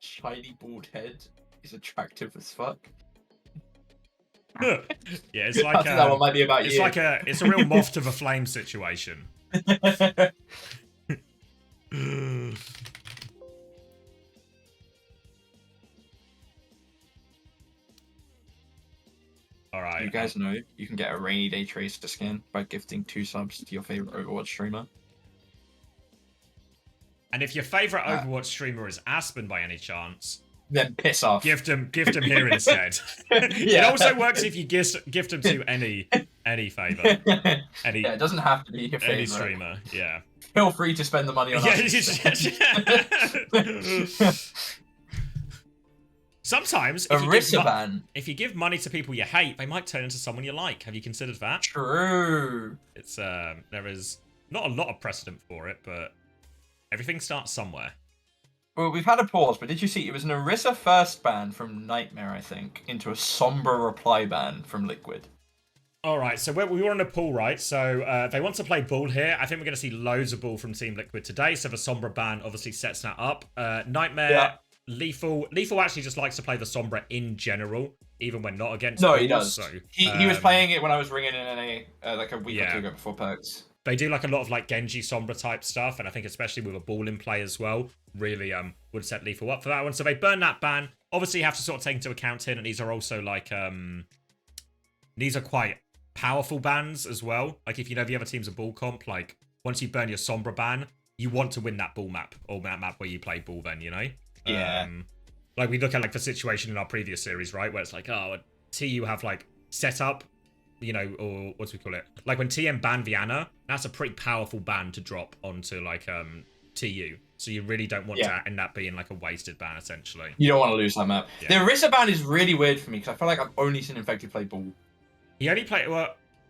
shiny bald head is attractive as fuck. Yeah, it's I like think that one might be about it's you. like it's a real moth to the flame situation. All right. You guys know you can get a rainy day tracer skin by gifting 2 subs to your favorite Overwatch streamer. And if your favorite Overwatch streamer is Aspen by any chance, then piss off. gift him here instead. It also works if you gift him to any favor. Yeah, it doesn't have to be your favorite. Any streamer, yeah. Feel free to spend the money on us. Sometimes, if you give money to people you hate, they might turn into someone you like. Have you considered that? True. It's there is not a lot of precedent for it, but everything starts somewhere. Well, we've had a pause, but did you see it was an Orisa first ban from Nightmare, I think, into a Sombra reply ban from Liquid. All right, so we were on a pool, right? So they want to play Bull here. I think we're going to see loads of Bull from Team Liquid today. So the Sombra ban obviously sets that up. Nightmare. Yeah. Lethal actually just likes to play the Sombra in general, even when not against No, Bulls, he does. So, he was playing it when I was ringing in NA like a week or two ago before perks. They do like a lot of like Genji Sombra type stuff, and I think especially with a Ball in play as well, really would set Lethal up for that one. So they burn that ban. Obviously you have to sort of take into account here, and these are also like these are quite powerful bans as well. Like if you know the other team's a Ball comp, like once you burn your Sombra ban, you want to win that Ball map, or that map where you play Ball then, you know? Yeah. Like we look at like the situation in our previous series, right? Where it's like, oh, TU have like set up, you know, or what do we call it? Like when TM banned Viana, that's a pretty powerful ban to drop onto like TU. So you really don't want to end up being like a wasted ban, essentially. You don't want to lose that map. Yeah. The Orisa ban is really weird for me because I feel like I've only seen Infected play Ball. He only play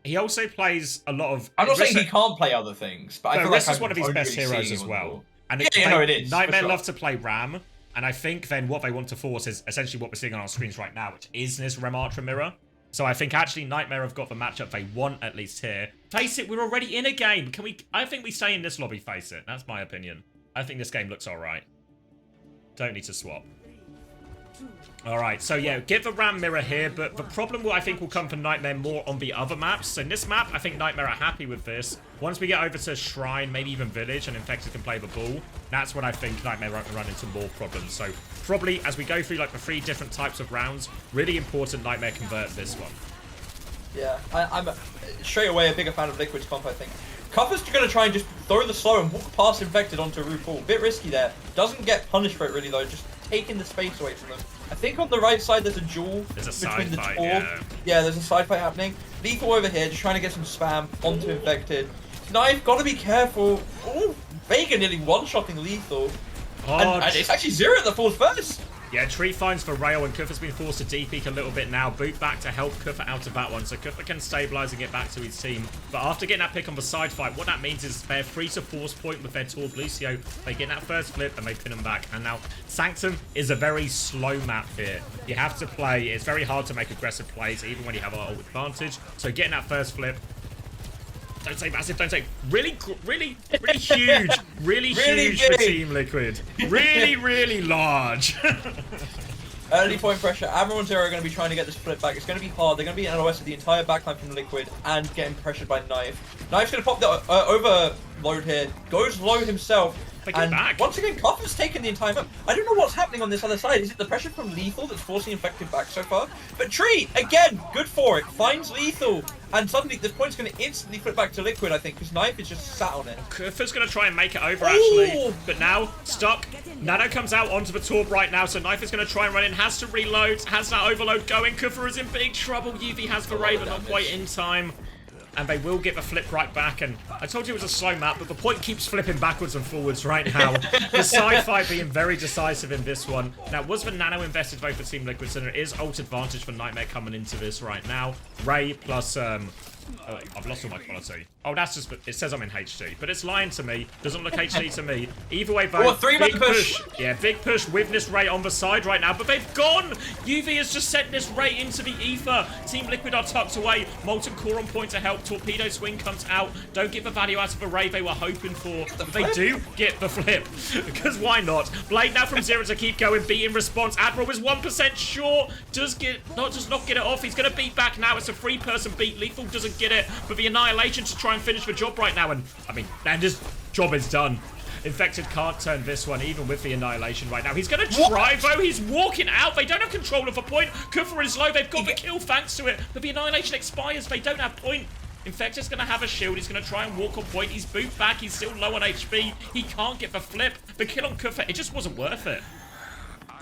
he also plays a lot of. I'm not saying he can't play other things, but I feel like is one of his best heroes as well. And it is. Nightmare love to play Ram. And I think then what they want to force is essentially what we're seeing on our screens right now, which is this Ramatra mirror. So I think actually Nightmare have got the matchup they want at least here. Face it, we're already in a game. I think we stay in this lobby, face it. That's my opinion. I think this game looks alright. Don't need to swap. Alright, so yeah, get the Ram mirror here, but the problem I think will come for Nightmare more on the other maps. So in this map, I think Nightmare are happy with this. Once we get over to Shrine, maybe even Village, and Infected can play the Ball, that's when I think Nightmare run into more problems. So probably as we go through like the 3 different types of rounds, really important Nightmare convert this one. Yeah, I'm straight away a bigger fan of Liquid's comp, I think. Cuffer's going to try and just throw the slow and walk past Infected onto RuPaul. Bit risky there. Doesn't get punished for it really though, just taking the space away from them. I think on the right side there's a duel between the Torb. Yeah, there's a side fight happening. Lethal over here, just trying to get some spam onto Infected. Knife, gotta be careful. Oh, Vega nearly one-shotting Lethal. And it's actually Zero that falls first. Yeah, Tree finds for Rail, and Kuffer's been forced to D-peek a little bit now. Boot back to help Kuffer out of that one, so Kuffer can stabilize and get back to his team. But after getting that pick on the side fight, what that means is they're free to force point with their Torb Lucio. They get that first flip and they pin him back. And now Sanctum is a very slow map here. You have to play. It's very hard to make aggressive plays, even when you have a ult advantage. So getting that first flip. Don't say massive, don't say really huge, really huge for Team Liquid. Really large. Early point pressure. Admiral and Zero are going to be trying to get this flip back. It's going to be hard. They're going to be in LOS with the entire backline from Liquid and getting pressured by Knife. Knife's going to pop the overload here. Goes low himself. And once again, Cuffer's taken the entire map. I don't know what's happening on this other side. Is it the pressure from Lethal that's forcing Infected back so far? But Tree, again, good for it. Finds Lethal. And suddenly, this point's going to instantly flip back to Liquid, I think, because Knife is just sat on it. Kuffer's going to try and make it over, actually. But now, stuck. Nano comes out onto the Torb right now, so Knife is going to try and run in. Has to reload. Has that overload going. Kuffer is in big trouble. UV has the Ray, but not quite in time. And they will get the flip right back. And I told you it was a slow map, but the point keeps flipping backwards and forwards right now. The side fight being very decisive in this one. Now, was the Nano invested vote for Team Liquid? So there is ult advantage for Nightmare coming into this right now. Ray plus Oh, I've lost all my quality. Oh, that's just... It says I'm in HD, but it's lying to me. Doesn't look HD to me. Either way, though, Oh, a 3-man push. Yeah, big push with this Ray on the side right now, but they've gone! UV has just sent this Ray into the ether. Team Liquid are tucked away. Molten Core on point to help. Torpedo Swing comes out. Don't get the value out of the Ray they were hoping for. But they do get the flip. Because why not? Blade now from 0 to keep going. Beat in response. Admiral is 1% short. Does not get it off. He's going to beat back now. It's a 3-person beat. Lethal doesn't get it. But the Annihilation to try and finish the job right now. And, I mean, and this job is done. Infected can't turn this one, even with the Annihilation right now. He's going to try, though. He's walking out. They don't have control of a point. Kufra is low. They've got the kill thanks to it. But the Annihilation expires. They don't have point. Infected's going to have a shield. He's going to try and walk on point. He's boot back. He's still low on HP. He can't get the flip. The kill on Kufra, it just wasn't worth it.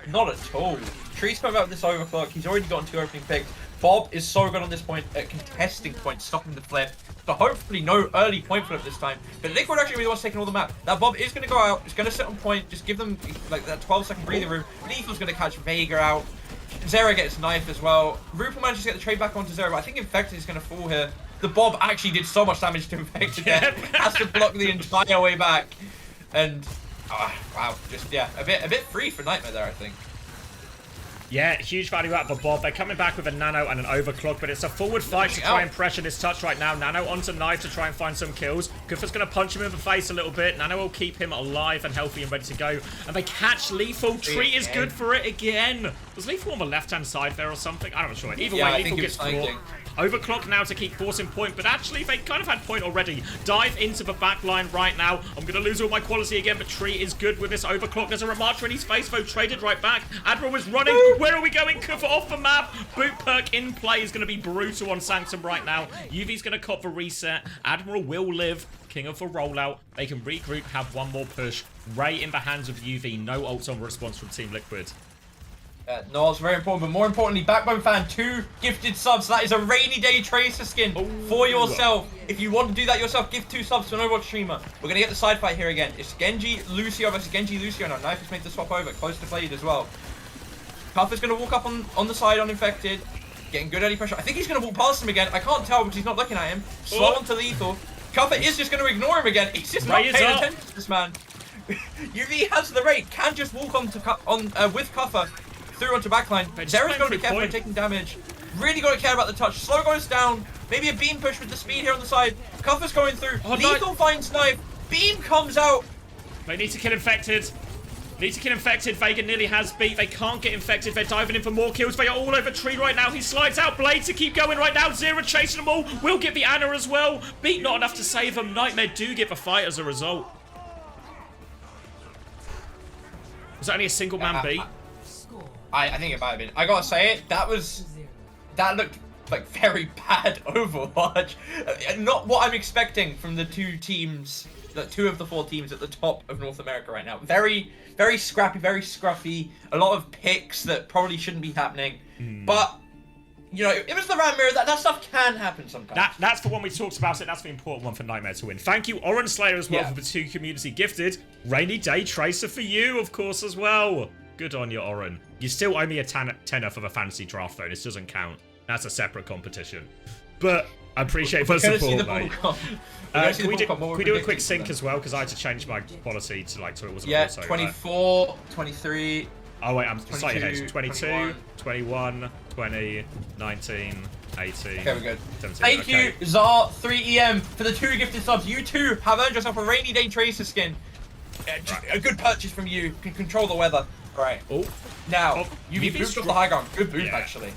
Not at all. Tree's coming out with this overclock. He's already gotten 2 opening picks. Bob is so good on this point at contesting points, stopping the flip. So hopefully no early point flip this time. But Liquid actually really wants taking all the map. That Bob is going to go out. It's going to sit on point. Just give them like that 12-second breathing room. Lethal's going to catch Vega out. Zera gets knifed as well. Rupal manages to get the trade back onto Zera, but I think Infected is going to fall here. The Bob actually did so much damage to Infected there. Has to block the entire way back. And wow, just yeah, a bit free for Nightmare there, I think. Yeah, huge value out for Bob. They're coming back with a Nano and an overclock, but it's a forward fight to try and pressure this touch right now. Nano onto Knife to try and find some kills. Kufra's going to punch him in the face a little bit. Nano will keep him alive and healthy and ready to go. And they catch Lethal. Tree is good for it again. Was Lethal on the left-hand side there or something? I'm not sure. Either way, Lethal gets caught. Overclock now to keep forcing point, but actually they kind of had point already. Dive into the back line right now. I'm going to lose all my quality again, but Tree is good with this overclock. There's a Ramattra in his face, though, traded right back. Admiral is running. Where are we going? Kufra off the map. Boot perk in play is going to be brutal on Sanctum right now. UV's going to cop the reset. Admiral will live. King of the rollout. They can regroup, have one more push. Ray in the hands of UV. No ults on response from Team Liquid. No, it's very important, but more importantly, Backbone fan, 2 gifted subs. That is a rainy day Tracer skin for yourself. If you want to do that yourself, give 2 subs to an Overwatch streamer. We're going to get the side fight here again. It's Genji, Lucio versus Genji, Lucio. Now, Knife has made the swap over, close to Blade as well. Cuff is going to walk up on the side on Infected, getting good early pressure. I think he's going to walk past him again. I can't tell because he's not looking at him. Slow onto Lethal. Cuffer is just going to ignore him again. He's just not paying attention to this man. UV has the rate, can just walk with Cuffer. Through onto backline. Zera's got to be careful of taking damage. Really got to care about the touch. Slow goes down. Maybe a beam push with the speed here on the side. Cuffer's going through. Lethal finds Knife. Beam comes out. They need to kill Infected. Need to kill Infected. Vega nearly has beat. They can't get Infected. They're diving in for more kills. They are all over Tree right now. He slides out. Blade to keep going right now. Zera chasing them all. Will get the Anna as well. Beat not enough to save them. Nightmare do get the fight as a result. Was that only a single man beat? I think it might have been. I gotta say it, that looked like very bad Overwatch. Not what I'm expecting from the 2 teams, the 2 of the 4 teams at the top of North America right now. Very, very scrappy, very scruffy. A lot of picks that probably shouldn't be happening. But, you know, it was the round mirror. That stuff can happen sometimes. That's the one we talked about. That's the important one for Nightmare to win. Thank you, Orange Slayer, as well, for the 2 community gifted. Rainy Day Tracer for you, of course, as well. Good on you, Oren. You still owe me a tenner for the fantasy draft, though. This doesn't count. That's a separate competition. But I appreciate the support, mate. Can we do a quick sync as well? Because I had to change my quality to it wasn't also. 24, 23. Oh, wait, I'm slightly ahead. 22, 21, 20, 19, 18. Okay, we're good. 17. Thank you, Zar3EM, for the 2 gifted subs. You 2 have earned yourself a Rainy Day Tracer skin. A good purchase from you. Can control the weather. Right. Oh. Now, UV booped off the high ground. Good boop, actually.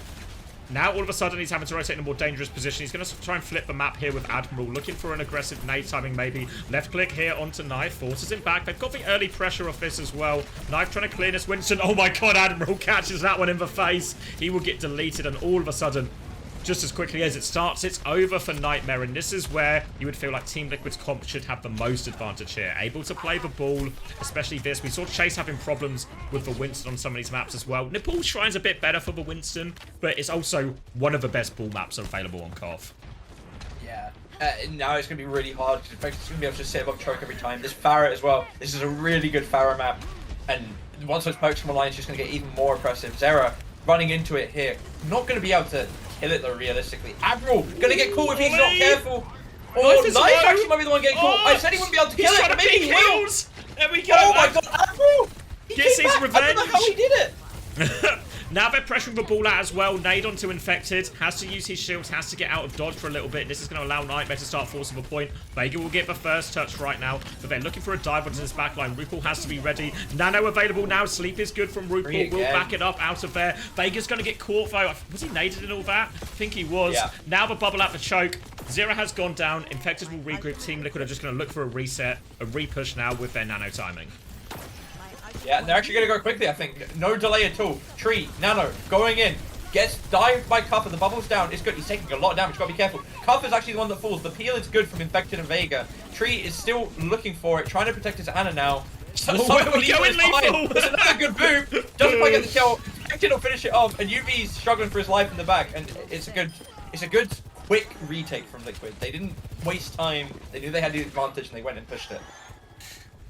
Now, all of a sudden, he's having to rotate in a more dangerous position. He's going to try and flip the map here with Admiral, looking for an aggressive nade timing, maybe. Left click here onto Knife, forces him back. They've got the early pressure off this as well. Knife trying to clear this. Winston, oh my god, Admiral catches that one in the face. He will get deleted, and all of a sudden, just as quickly as it starts, it's over for Nightmare, and this is where you would feel like Team Liquid's comp should have the most advantage here. Able to play the ball, especially this. We saw Chase having problems with the Winston on some of these maps as well. Nepal Shrine's a bit better for the Winston, but it's also one of the best ball maps available on KOF. Yeah. Now it's going to be really hard, because it's going to be able to sit above choke every time. This Pharah as well. This is a really good Pharah map, and once those pokes come online, it's just going to get even more oppressive. Zera running into it here. Not going to be able to kill it though, realistically. Admiral gonna get caught if he's not Lee. careful. Knife Oh, is Knife low. actually might be the one getting caught. Oh, I said he wouldn't be able to kill He's it, trying but to maybe pick he will. heals. There we go. Oh my god, Admiral! He Gets came his back. I don't know how he revenge. did it. Now they're pressuring the ball out as well. Nade onto Infected. Has to use his shields. Has to get out of dodge for a little bit. This is going to allow Nightmare to start forcing a point. Vega will get the first touch right now. But they're looking for a dive onto this backline. RuPaul has to be ready. Nano available now. Sleep is good from RuPaul. Will back it up out of there. Vega's going to get caught though. Was he naded and all that? I think he was. Yeah. Now the bubble out the choke. Zero has gone down. Infected will regroup. Team Liquid are just going to look for a reset. A repush now with their nano timing. Yeah, and they're actually going to go quickly, I think. No delay at all. Tree, Nano, going in. Gets dived by Cuffer. The bubble's down. It's good. He's taking a lot of damage. Got to be careful. Cuffer's actually the one that falls. The peel is good from Infected and Vega. Tree is still looking for it, trying to protect his Ana now. where we going, Lethal? There's another good boom. Doesn't quite get the kill. Infected will finish it off, and UV's struggling for his life in the back. And it's a good quick retake from Liquid. They didn't waste time. They knew they had the advantage, and they went and pushed it.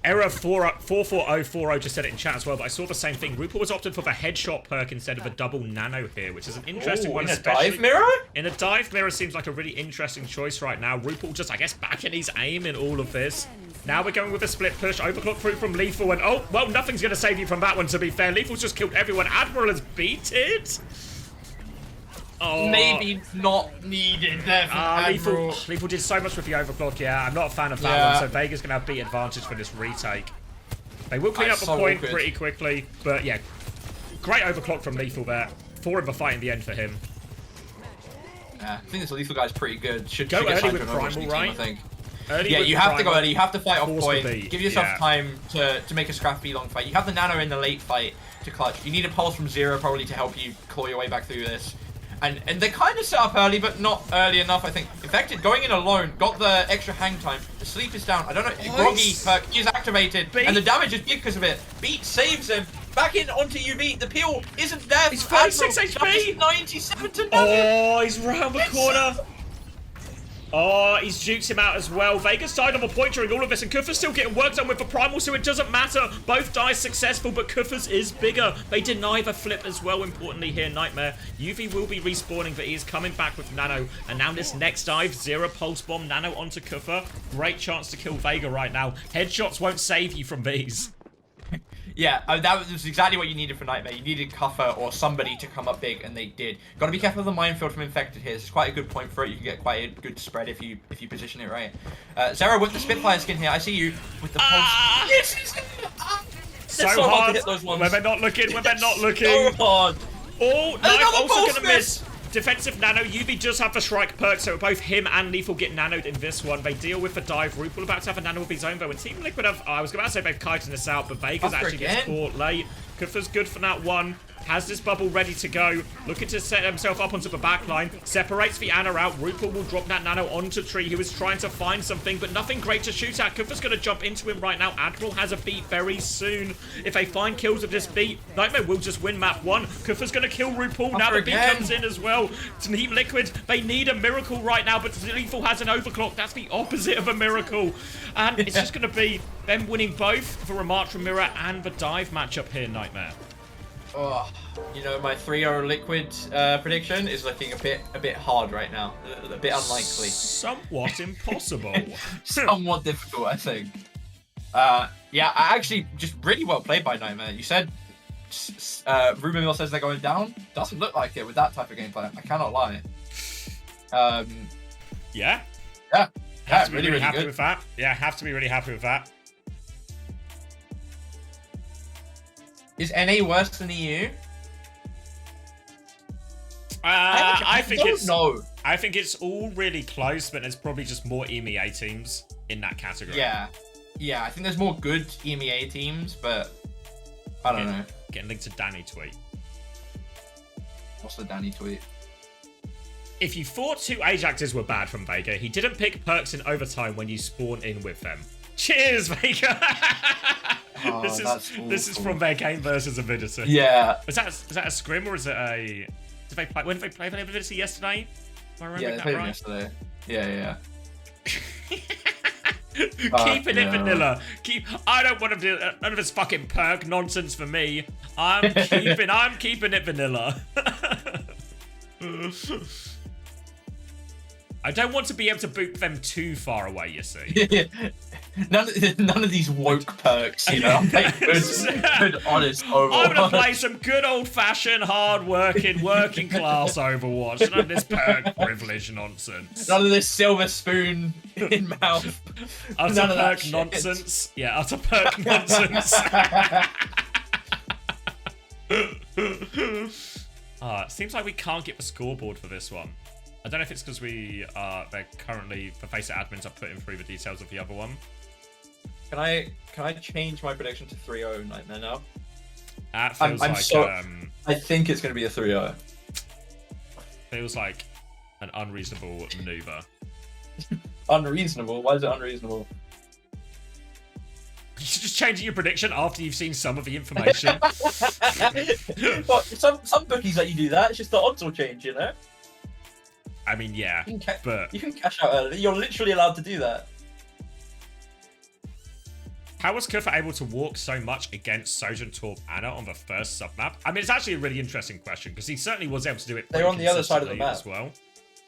Error 44040 just said it in chat as well, but I saw the same thing. RuPaul was opted for the headshot perk instead of a double nano here, which is an interesting one. In a especially dive mirror? In a dive mirror seems like a really interesting choice right now. RuPaul just, I guess, backing his aim in all of this. Now we're going with a split push. Overclock through from Lethal, and oh, well, nothing's going to save you from that one, to be fair. Lethal's just killed everyone. Admiral has beat it. Oh. Maybe not needed there for Admiral. Lethal did so much with the overclock, yeah. I'm not a fan of that one, so Vega's going to have beat advantage for this retake. They will clean up the point pretty quickly, but yeah, great overclock from Lethal there. 4 in the fight in the end for him. Yeah, I think this Lethal guy's pretty good. Should go get early with an Overwatch Primal, team, right? I think. Early Yeah, with you have to Primal, go early. You have to fight off force point. the beat, Give yourself yeah. time to make a scrappy long fight. You have the Nano in the late fight to clutch. You need a pulse from Zero probably to help you claw your way back through this. And they kind of set up early, but not early enough, I think. Infected, going in alone, got the extra hang time. The sleep is down. I don't know. Groggy perk is activated, and the damage is big because of it. Beat saves him. Back in onto UV. The peel isn't there. He's 46 HP. 97 to nothing. Oh, he's round the corner. Oh, he's juked him out as well. Vega's died on the point during all of this, and Kuffer's still getting work done with the Primal, so it doesn't matter. Both dives successful, but Kuffer's is bigger. They deny the flip as well, importantly here, Nightmare. UV will be respawning, but he is coming back with Nano. And now this next dive, Zero Pulse Bomb, Nano onto Kuffer. Great chance to kill Vega right now. Headshots won't save you from these. Yeah, that was exactly what you needed for Nightmare. You needed Cuffer or somebody to come up big, and they did. Got to be careful of the minefield from Infected here. This is quite a good point for it. You can get quite a good spread if you position it right. Zero with the Spitfire skin here. I see you with the pulse. Yes, so hard hard. to hit those ones. When they're not looking. When they're not looking. So hard. Oh, Knife also pulse going to miss. Defensive Nano. UV does have the strike perk, so both him and Lethal get nanoed in this one. They deal with the dive. RuPaul about to have a nano of his own, though. And Team Liquid have, I was about to say they've kited this out, but Vegas actually gets caught late. Kuffer's good for that one. Has this bubble ready to go. Looking to set himself up onto the back line. Separates the Ana out. RuPaul will drop that nano onto Tree, who is trying to find something, but nothing great to shoot at. Kuffer's going to jump into him right now. Admiral has a beat very soon. If they find kills of this beat, Nightmare will just win map 1. Kuffer's going to kill RuPaul. Now the beat comes in as well. Team Liquid, they need a miracle right now, but Lethal has an overclock. That's the opposite of a miracle. And it's just going to be them winning both the Remartra Mirror and the dive matchup here, Nightmare. Oh, you know, my 3-0 Liquid prediction is looking a bit hard right now. A bit unlikely. Somewhat impossible. Somewhat difficult, I think. Yeah, I actually just really well played by Nightmare. You said Rumor Mill says they're going down. Doesn't look like it with that type of gameplay. I cannot lie. Yeah. Yeah. Have to be really happy good with that. Yeah, have to be really happy with that. Is NA worse than EU? I think I think it's all really close, but there's probably just more EMEA teams in that category. Yeah. Yeah, I think there's more good EMEA teams, but I don't know. Getting linked to Danny tweet. What's the Danny tweet? If you thought 2 Ajaxes were bad from Vega, he didn't pick perks in overtime when you spawn in with them. Cheers, Vega! Oh, this is from their game versus Avidity. Yeah. Is that a scrim or is it a? When did they play for Avidity yesterday? Am I remembering Yeah, they played right? yesterday. Yeah. Keeping it vanilla. I don't want to do none of this fucking perk nonsense for me. I'm keeping it vanilla. I don't want to be able to boot them too far away, you see. none of these woke perks, you know. I'm playing good, honest Overwatch. I'm gonna play some good old-fashioned, hard-working, working-class Overwatch. None of this perk privilege nonsense. None of this silver spoon in mouth. Utter perk nonsense. Yeah, utter perk nonsense. It seems like we can't get the scoreboard for this one. I don't know if it's because they're currently, the Face It admins are putting through the details of the other one. Can I change my prediction to 3-0 Nightmare now? That feels like I think it's going to be a 3-0. Feels like an unreasonable maneuver. Unreasonable? Why is it unreasonable? You're just changing your prediction after you've seen some of the information. Well, some bookies let you do that. It's just the odds will change, you know? I mean, yeah, but... You can cash out early. You're literally allowed to do that. How was Kufa able to walk so much against Sojourn Torb Anna on the first sub-map? I mean, it's actually a really interesting question, because he certainly was able to do it They're on the other side of the map as well.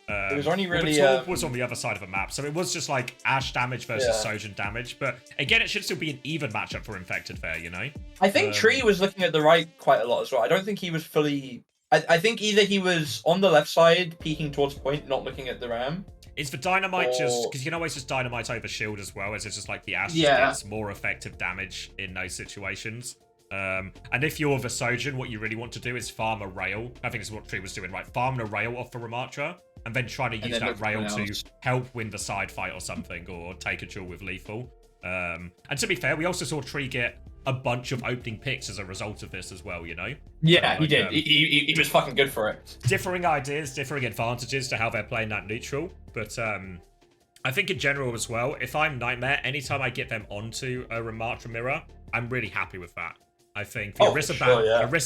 It was only really... Torb was on the other side of the map, so it was just like Ashe damage versus Sojourn damage, but again, it should still be an even matchup for Infected there, you know? I think Tree was looking at the right quite a lot as well. I don't think he was fully... I think either he was on the left side, peeking towards point, not looking at the ram. Is the dynamite just... Because you can always just dynamite over shield as well, as it's just like the Ashe gets more effective damage in those situations. And if you're the Sojourn, what you really want to do is farm a rail. I think it's what Tree was doing, right? Farm a rail off the Ramatra, and then try to use that rail to help win the side fight or something, or take a duel with lethal. And to be fair, we also saw Tree get a bunch of opening picks as a result of this as well, you know? Yeah, he did. He was fucking good for it. Differing ideas, differing advantages to how they're playing that neutral. But I think in general as well, if I'm Nightmare, anytime I get them onto a Ramatra mirror, I'm really happy with that. I think the Orisa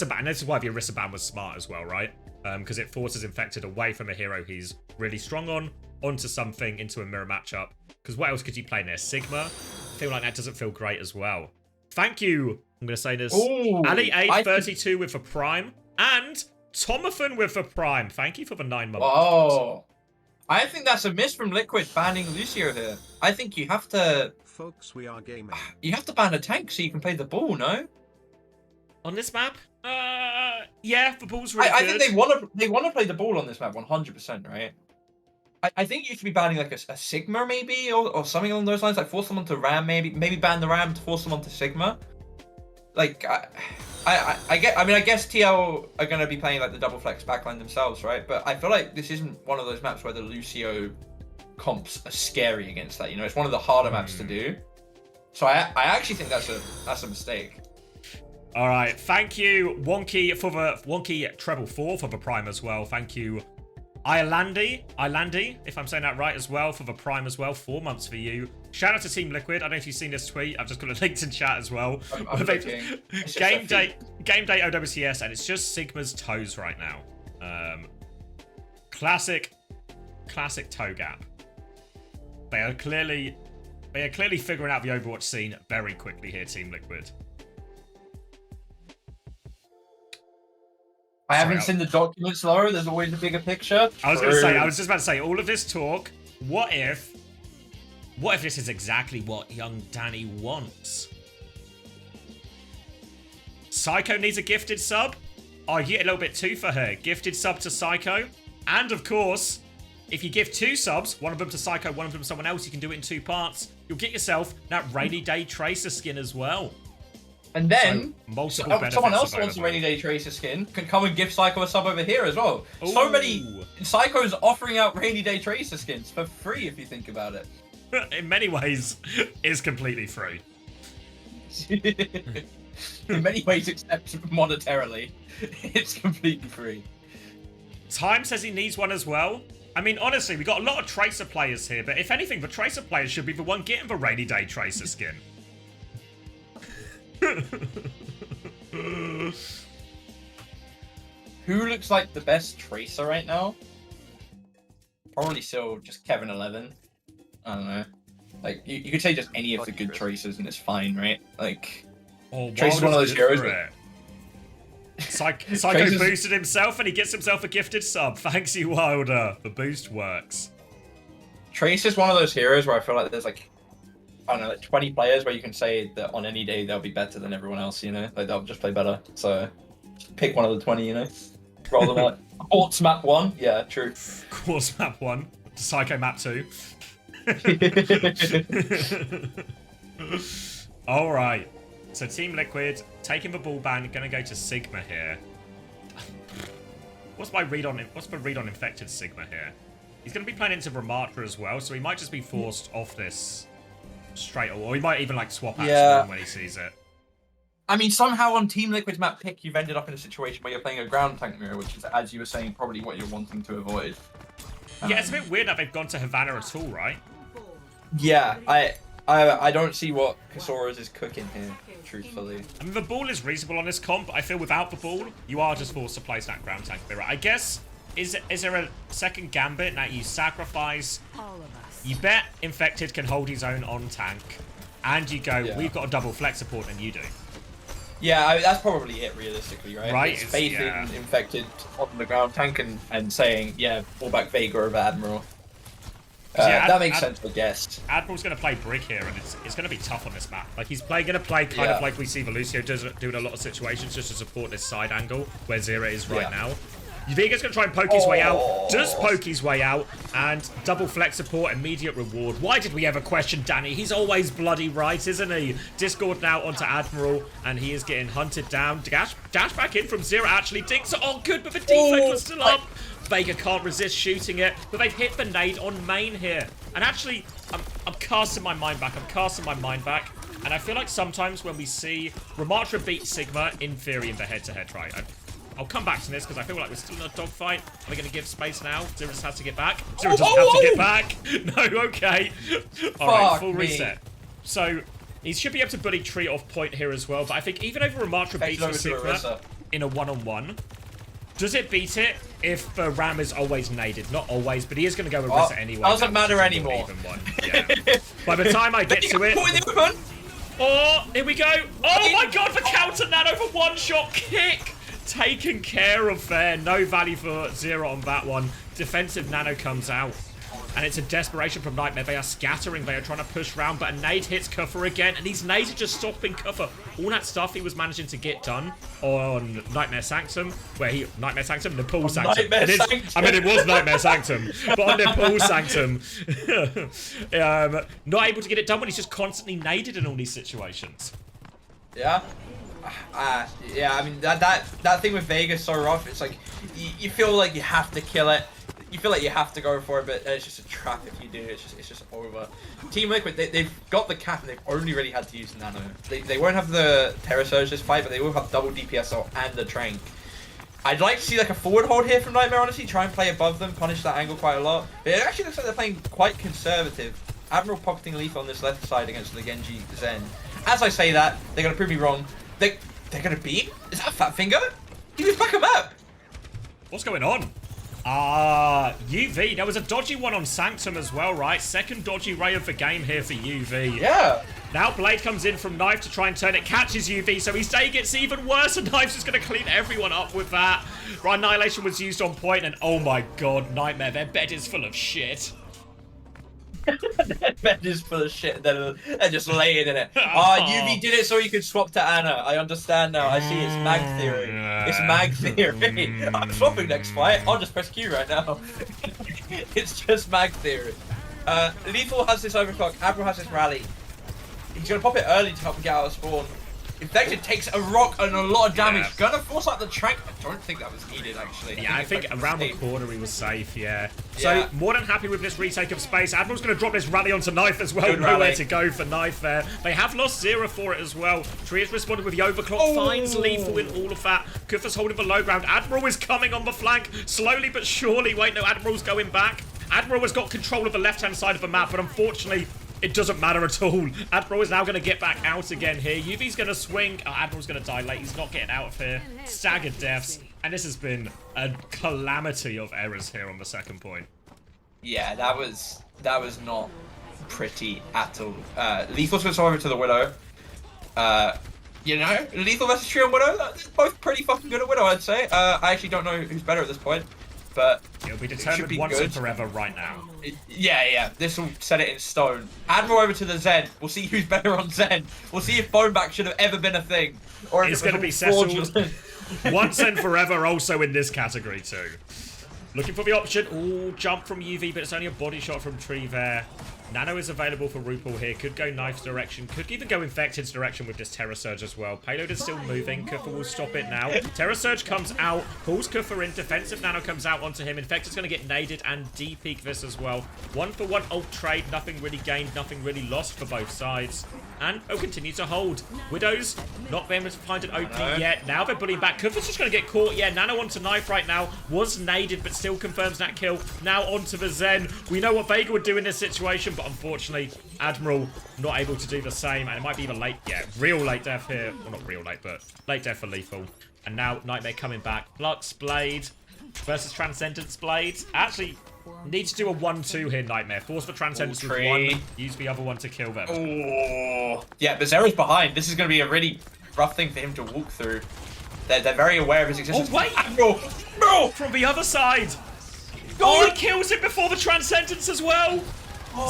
ban, and this is why the Orisa ban was smart as well, right? Because it forces Infected away from a hero he's really strong on, onto something, into a mirror matchup. Because what else could you play near? Sigma? I feel like that doesn't feel great as well. Thank you. I'm going to say this. Ali832 with the Prime. And Tomathan with the Prime. Thank you for the 9 months. Oh. I think that's a miss from Liquid banning Lucio here. I think you have to... Folks, we are gaming. You have to ban a tank so you can play the ball, no? On this map? Yeah, the ball's really good. I think they want to play the ball on this map 100%, right? I think you should be banning like a Sigma maybe, or something along those lines. Like force them onto Ram, maybe ban the Ram to force them onto Sigma. Like I guess TL are gonna be playing like the double flex backline themselves, right? But I feel like this isn't one of those maps where the Lucio comps are scary against that. You know, it's one of the harder maps to do. So I actually think that's a mistake. All right, thank you Wonky for the Wonky treble 4 for the Prime as well. Thank you. Ilandi, if I'm saying that right as well, for the Prime as well. 4 months for you. Shout out to Team Liquid. I don't know if you've seen this tweet. I've just got a link in chat as well. Game day OWCS, and it's just Sigma's toes right now. Classic toe gap. They are clearly figuring out the Overwatch scene very quickly here, Team Liquid. I haven't seen the documents, Laura. There's always a bigger picture. I was just about to say, all of this talk, what if this is exactly what young Danny wants? Psycho needs a gifted sub? Oh, you get a little bit too for her. Gifted sub to Psycho. And of course, if you give 2 subs, one of them to Psycho, one of them to someone else, you can do it in 2 parts. You'll get yourself that Rainy Day Tracer skin as well. And then, so someone else wants a Rainy Day Tracer skin, can come and give Psycho a sub over here as well. Ooh. So many Psychos offering out Rainy Day Tracer skins for free, if you think about it. In many ways, it's completely free. In many ways, except monetarily, it's completely free. Time says he needs one as well. I mean, honestly, we got a lot of Tracer players here, but if anything, the Tracer players should be the one getting the Rainy Day Tracer skin. Who looks like the best Tracer right now? Probably still just Kevin 11. I don't know. Like, you could say just any of the good Tracers and it's fine, right? Like, Tracer's one of those heroes. Psycho Tracer's- boosted himself and he gets himself a gifted sub. Thanks you, Wilder. The boost works. Trace is one of those heroes where I feel like there's like, I don't know, like 20 players where you can say that on any day they'll be better than everyone else, you know? Like they'll just play better. So just pick one of the 20, you know? Roll them out. Quartz map 1? Yeah, true. Quartz map 1. Psycho map 2. Alright. So Team Liquid taking the ball ban, gonna go to Sigma here. What's my read on Infected Sigma here? He's gonna be playing into Ramatra as well, so he might just be forced off this straight, or he might even like swap out Storm when he sees it. I mean, somehow on Team Liquid's map pick, you've ended up in a situation where you're playing a ground tank mirror, which is, as you were saying, probably what you're wanting to avoid. Yeah, it's a bit weird that they've gone to Havana at all, right? Yeah, I don't see what Kasoras is cooking here, truthfully. I mean, the ball is reasonable on this comp, but I feel without the ball, you are just forced to place that ground tank mirror. I guess, is there a second gambit that you sacrifice? You bet Infected can hold his own on tank, and you go, we've got a double flex support than you do. Yeah, that's probably it, realistically, right? Right. It's faith in Infected on the ground tank and saying, yeah, pull back Vega over Admiral. That makes sense, I guess. Admiral's going to play Brick here, and it's going to be tough on this map. Like, he's going to play kind of like we see Velucio doing a lot of situations just to support this side angle where Zera is right now. Vega's going to try and poke his way out. Does poke his way out. And double flex support, immediate reward. Why did we ever question Danny? He's always bloody right, isn't he? Discord now onto Admiral. And he is getting hunted down. Dash back in from Zera, actually. Dinks. Oh, good, but the deflect was still up. Vega can't resist shooting it. But they've hit the nade on main here. And actually, I'm casting my mind back. And I feel like sometimes when we see Ramatra beat Sigma, in theory, in the head-to-head, right? I'll come back to this because I feel like we're still in a dogfight. Are we going to give space now? Zera just has to get back. Zera doesn't have to get back. No, okay. All right, full reset. So he should be able to bully Tree off point here as well. But I think even over Ramatra beats the Sigma in a one-on-one, does it beat it if the Ram is always naded? Not always, but he is going to go with reset anyway. Doesn't matter anymore. Yeah. By the time I get to it... Oh, here we go. Oh my god, the counter nano for one-shot kick. Taken care of there. No value for Zera on that one. Defensive nano comes out. And it's a desperation from Nightmare. They are scattering. They are trying to push round. But a nade hits Kuffer again. And these nades are just stopping Kuffer. All that stuff he was managing to get done on Nightmare Sanctum. Nightmare Sanctum? Nepal Sanctum. I mean, it was Nightmare Sanctum. But on Nepal Sanctum. Not able to get it done when he's just constantly naded in all these situations. Yeah. Yeah, I mean, that thing with Vega is so rough. It's like, you feel like you have to kill it. You feel like you have to go for it, but it's just a trap if you do. It's just over. Team Liquid, they've got the cap and they've only really had to use Nano. They won't have the Terra Surge this fight, but they will have double DPS and the Trank. I'd like to see like a forward hold here from Nightmare, honestly. Try and play above them, punish that angle quite a lot. But it actually looks like they're playing quite conservative. Admiral pocketing Leaf on this left side against the Genji Zen. As I say that, they're going to prove me wrong. They're going to beat? Is that Fat Finger? He was back him up. What's going on? UV. There was a dodgy one on Sanctum as well, right? Second dodgy ray of the game here for UV. Yeah. Now Blade comes in from Knife to try and turn it, catches UV, so his day gets even worse, and Knife's just going to clean everyone up with that. Annihilation was used on point, and oh my god, Nightmare, their bed is full of shit. Their bed is full of shit. They're just laying in it. UV did it so he could swap to Ana. I understand now. I see. It's mag theory. It's mag theory. I'm swapping next fight. I'll just press Q right now. It's just mag theory. Lethal has this overclock. Admiral has this rally. He's gonna pop it early to help him get out of spawn. Infected takes a rock and a lot of damage. Yeah. Gonna force out the Trank. I don't think that was needed, actually. Yeah, I think around the corner he was safe, yeah. So, more than happy with this retake of space. Admiral's going to drop this rally onto Knife as well. Good Nowhere rally to go for Knife there. They have lost Zera for it as well. Tree has responded with the overclock. Finds Lethal in all of that. Kuffer's holding the low ground. Admiral is coming on the flank. Slowly but surely. Wait, no, Admiral's going back. Admiral has got control of the left-hand side of the map, but unfortunately, it doesn't matter at all. Admiral is now going to get back out again here. UV's going to swing. Oh, Admiral's going to die late. He's not getting out of here. Staggered deaths. And this has been a calamity of errors here on the second point. Yeah, that was not pretty at all. Lethal switch over to the Widow. You know, Lethal versus Trio and Widow, they're both pretty fucking good at Widow, I'd say. I actually don't know who's better at this point, but It'll be it should determined be once good. and forever right now. Yeah, this will set it in stone. Admiral over to the Zen. We'll see who's better on Zen. We'll see if bone back should have ever been a thing. Or if It's it going to was be all settled fraudulent. once and forever also in this category too. Looking for the option. Ooh, jump from UV, but it's only a body shot from Tree there. Nano is available for RuPaul here. Could go Knife's direction. Could even go Infected's direction with this Terror Surge as well. Payload is still moving. Kuffer will stop it now. Terror Surge comes out. Pulls Kuffer in. Defensive Nano comes out onto him. Infected's going to get naded and D-peak this as well. 1-for-1 ult trade. Nothing really gained. Nothing really lost for both sides. And they'll continue to hold. Widows not being able to find an opening yet. Now they're bullying back. Kuffer's just going to get caught. Yeah, Nano onto Knife right now. Was naded, but still confirms that kill. Now onto the Zen. We know what Vega would do in this situation, but unfortunately, Admiral not able to do the same. And it might be even late. Yeah, real late death here. Well, not real late, but late death for Lethal. And now Nightmare coming back. Flux, Blade versus Transcendence Blade. Actually, need to do a 1-2 here, Nightmare. Force for Transcendence with one. Use the other one to kill them. Oh, yeah, but Zero's behind. This is going to be a really rough thing for him to walk through. They're very aware of his existence. Oh, wait! Admiral! No! From the other side! Oh, he kills him before the Transcendence as well!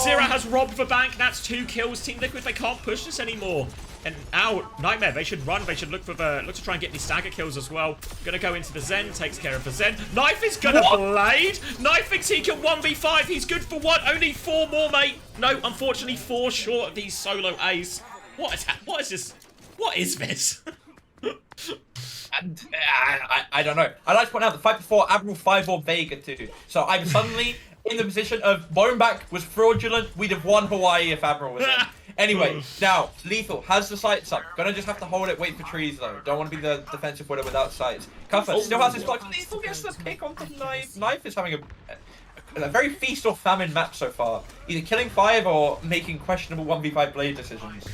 Zero has robbed the bank. That's 2 kills. Team Liquid, they can't push this anymore. And now, Nightmare, they should run. They should look to try and get these stagger kills as well. Gonna go into the Zen, takes care of the Zen. Knife is gonna blade. Knife thinks he can 1v5. He's good for one. Only 4 more, mate. No, unfortunately, 4 short of these solo ace. What is this? What is this? And, I don't know. I'd like to point out the fight before Admiral 5 or Vega 2. So I'm suddenly in the position of Boneback was fraudulent. We'd have won Hawaii if Admiral was in. Anyway, now, Lethal has the sights up. Gonna just have to hold it, wait for trees though. Don't want to be the defensive widow without sights. Kuffer still has his block. Lethal gets the pick on the Knife. Knife is having a very feast or famine match so far. Either killing 5 or making questionable 1v5 blade decisions.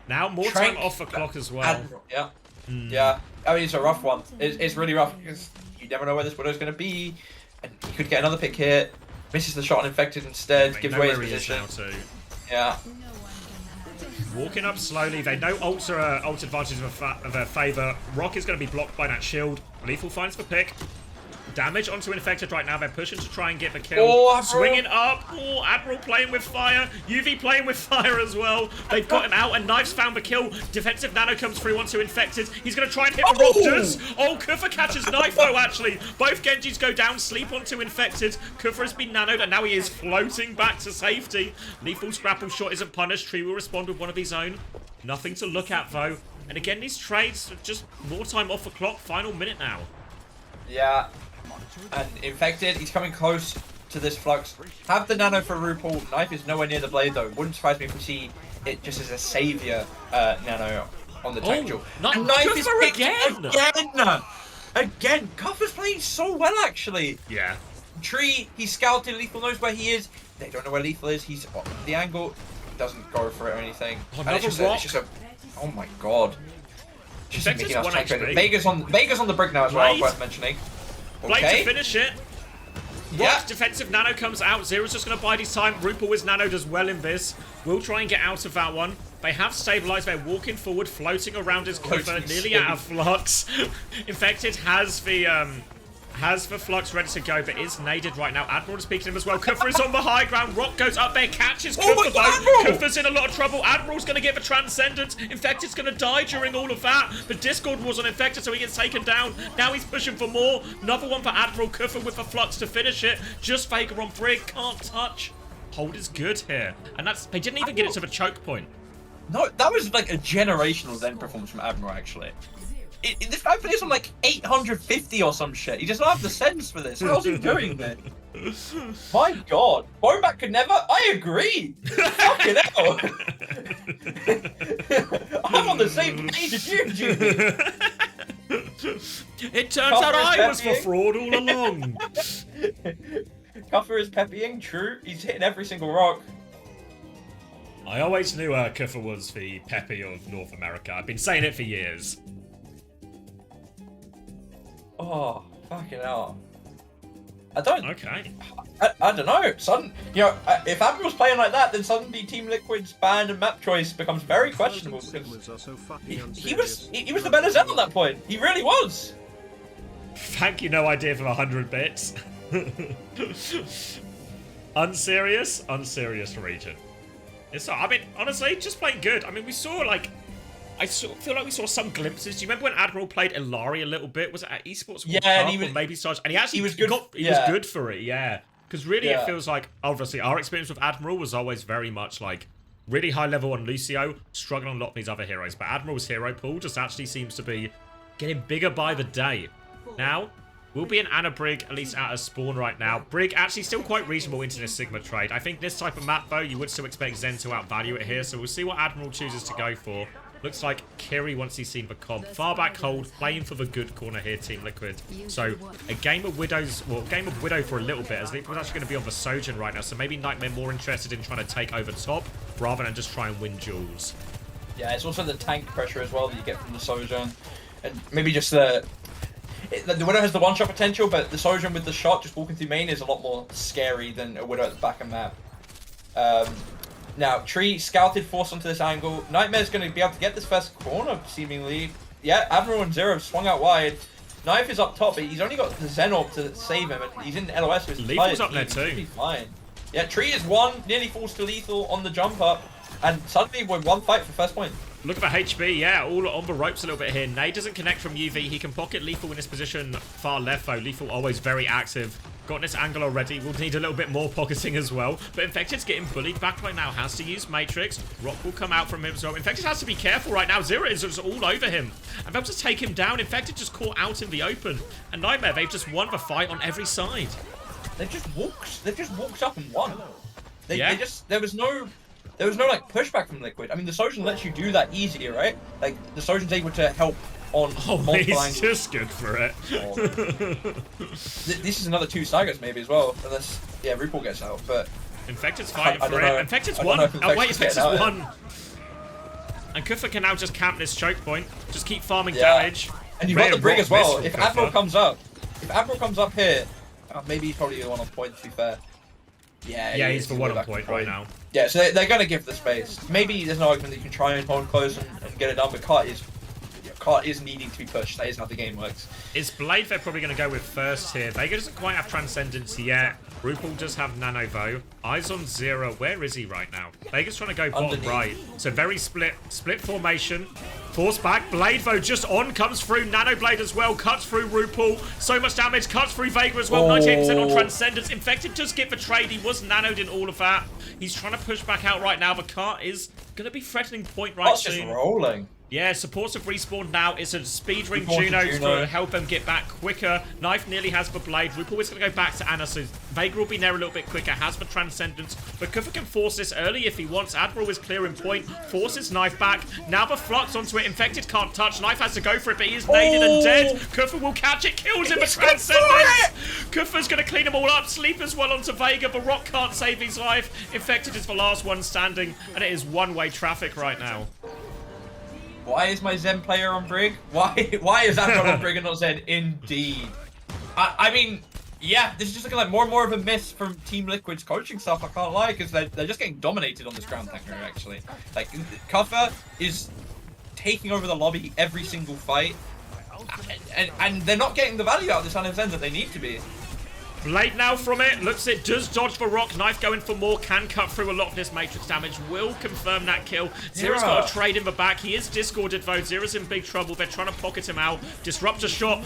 Now, more time off the clock as well. Admiral, yeah. Yeah, I mean, it's a rough one. It's really rough because you never know where this widow's going to be. And he could get another pick here. Misses the shot on Infected instead. Gives away his position. Yeah. Walking up slowly. They know ults are ult advantages of their favour. Rock is going to be blocked by that shield. Lethal finds the pick. Damage onto Infected right now. They're pushing to try and get the kill. Oh, swinging up. Oh, Admiral playing with fire. UV playing with fire as well. They've got him out, and Knife's found the kill. Defensive Nano comes through onto Infected. He's going to try and hit the Raptors. Oh, Kuffer catches Knife, though, actually. Both Genjis go down, sleep onto Infected. Kuffer has been nanoed, and now he is floating back to safety. Lethal's grapple shot isn't punished. Tree will respond with one of his own. Nothing to look at, though. And again, these trades, just more time off the clock. Final minute now. Yeah. And Infected, he's coming close to this Flux. Have the nano for RuPaul. Knife is nowhere near the blade though. Wouldn't surprise me if we see it just as a savior nano on the tech jewel. And Knife is picked again. Kuffer's playing so well actually. Yeah. Tree, he's scouting. Lethal knows where he is. They don't know where Lethal is. He's the angle doesn't go for it or anything. Oh, and it's just a oh my god. Just making us tank. Vega's on the brick now as well, worth mentioning. Blade to finish it. Yeah. Rock's defensive nano comes out. Zero's just going to bide his time. RuPaul is nanoed as well in this. We'll try and get out of that one. They have stabilized. They're walking forward, floating around his cover, nearly out of Flux. Infected has the Flux ready to go, but is naded right now. Admiral is peeking him as well. Kuffer is on the high ground. Rock goes up there, catches Kuffer though. Kuffer's in a lot of trouble. Admiral's going to get the Transcendence. Infected's going to die during all of that. The Discord was on Infected, so he gets taken down. Now he's pushing for more. Another one for Admiral. Kuffer with the Flux to finish it. Just Vega on Brig. Can't touch. Hold is good here. And they didn't even get it to the choke point. No, that was like a generational Zen performance from Admiral actually. This guy plays on like 850 or some shit. He does not have the sense for this. How's he doing this? My god. Boneback could never? I agree. Fucking hell. I'm on the same page as you, Jimmy. It turns out I was the fraud all along. Kuffer is peppying, true. He's hitting every single rock. I always knew Kuffer was the Peppy of North America. I've been saying it for years. Oh, fucking hell. I don't... Okay. I don't know. If Admiral's playing like that, then suddenly Team Liquid's ban and map choice becomes very questionable. Because he was the better Zen at that point. He really was. Thank you, no idea for 100 bits. Unserious region. I mean, honestly, just playing good. I mean, we saw like. I feel like we saw some glimpses. Do you remember when Admiral played Ilari a little bit? Was it at Esports World Cup or maybe Sarge? And he actually was good. He was good for it, yeah. Because really, it feels like obviously our experience with Admiral was always very much like really high level on Lucio, struggling on a lot of these other heroes. But Admiral's hero pool just actually seems to be getting bigger by the day. Now, we'll be an Anna Brig at least out of spawn right now. Brig actually still quite reasonable into this Sigma trade. I think this type of map though, you would still expect Zen to outvalue it here. So we'll see what Admiral chooses to go for. Looks like Kiri wants he's seen for comp. Far back hold, playing for the good corner here, Team Liquid. So a game of Widows, well, game of Widow for a little bit, as Liquid's actually going to be on the Sojourn right now. So maybe Nightmare more interested in trying to take over top rather than just try and win duels. Yeah, it's also the tank pressure as well that you get from the Sojourn. And maybe just the Widow has the one-shot potential, but the Sojourn with the shot just walking through main is a lot more scary than a Widow at the back of map. Now, Tree scouted, forced onto this angle. Nightmare's going to be able to get this first corner, seemingly. Yeah, Admiral and Zero swung out wide. Knife is up top, but he's only got the Zen Orb to save him, and he's in LOS with Lethal's up there too. He's fine. Yeah, Tree is one, nearly falls to lethal on the jump up, and suddenly we're one fight for first point. Look at the HB, yeah, all on the ropes a little bit here. Nade doesn't connect from UV. He can pocket Lethal in this position far left, though. Lethal always very active. Got this angle already. We'll need a little bit more pocketing as well. But Infected's getting bullied back right now. Has to use Matrix. Rock will come out from him as well. Infected has to be careful right now. Zero is just all over him. And able to take him down. Infected just caught out in the open. And Nightmare, they've just won the fight on every side. They've just walked up and won. There was no like pushback from Liquid. I mean, the Sojourn lets you do that easier, right? Like the Sojourn's able to help on multiple angles. He's just good for it. This is another 2 Sagas maybe as well, unless RuPaul gets out. But Infected's fighting for it. Infected's won. Oh wait, Infected's won. And Kufa can now just camp this choke point, just keep farming damage. And you've got the Brig as well. If Admiral comes up here, maybe he's probably the one on point. To be fair. Yeah, he's the one on point right now. Yeah, so they're going to give the space. Maybe there's no argument that you can try and hold close and get it done, but Cart is needing to be pushed. That is how the game works. It's Blade they're probably going to go with first here. Vega doesn't quite have Transcendence yet. RuPaul does have Nano though. Eyes on Zero. Where is he right now? Vega's trying to go bottom right. So very split formation. Force back. Blade though just on. Comes through. Nano Blade as well. Cuts through RuPaul. So much damage. Cuts through Vega as well. 98% on Transcendence. Infected just get the trade. He was nanoed in all of that. He's trying to push back out right now. The cart is going to be threatening point right soon. Just rolling. Yeah, supports have respawned now. It's a speed ring Juno to help them get back quicker. Knife nearly has the Blade. RuPaul is going to go back to Anna, so Vega will be there a little bit quicker. Has the Transcendence. But Kufa can force this early if he wants. Admiral is clearing point. Forces Knife back. Now the Flux onto it. Infected can't touch. Knife has to go for it, but he is naded and dead. Kufa will catch it. Kills him with Transcendence. Kufa's going to clean them all up. Sleepers well onto Vega. The Rock can't save his life. Infected is the last one standing, and it is one-way traffic right now. Why is my Zen player on Brig? Why is that on Brig and not Zen? Indeed. I mean, yeah, this is just looking like more and more of a miss from Team Liquid's coaching stuff, I can't lie, because they're just getting dominated on this ground tanker, actually. Like, Kuffa is taking over the lobby every single fight, and they're not getting the value out of this on Zen that they need to be. Blade now from it. Looks it does dodge the rock. Knife going for more. Can cut through a lot of this matrix damage. Will confirm that kill. Zero's got a trade in the back. He is discorded though. Zero's in big trouble. They're trying to pocket him out. Disruptor shot.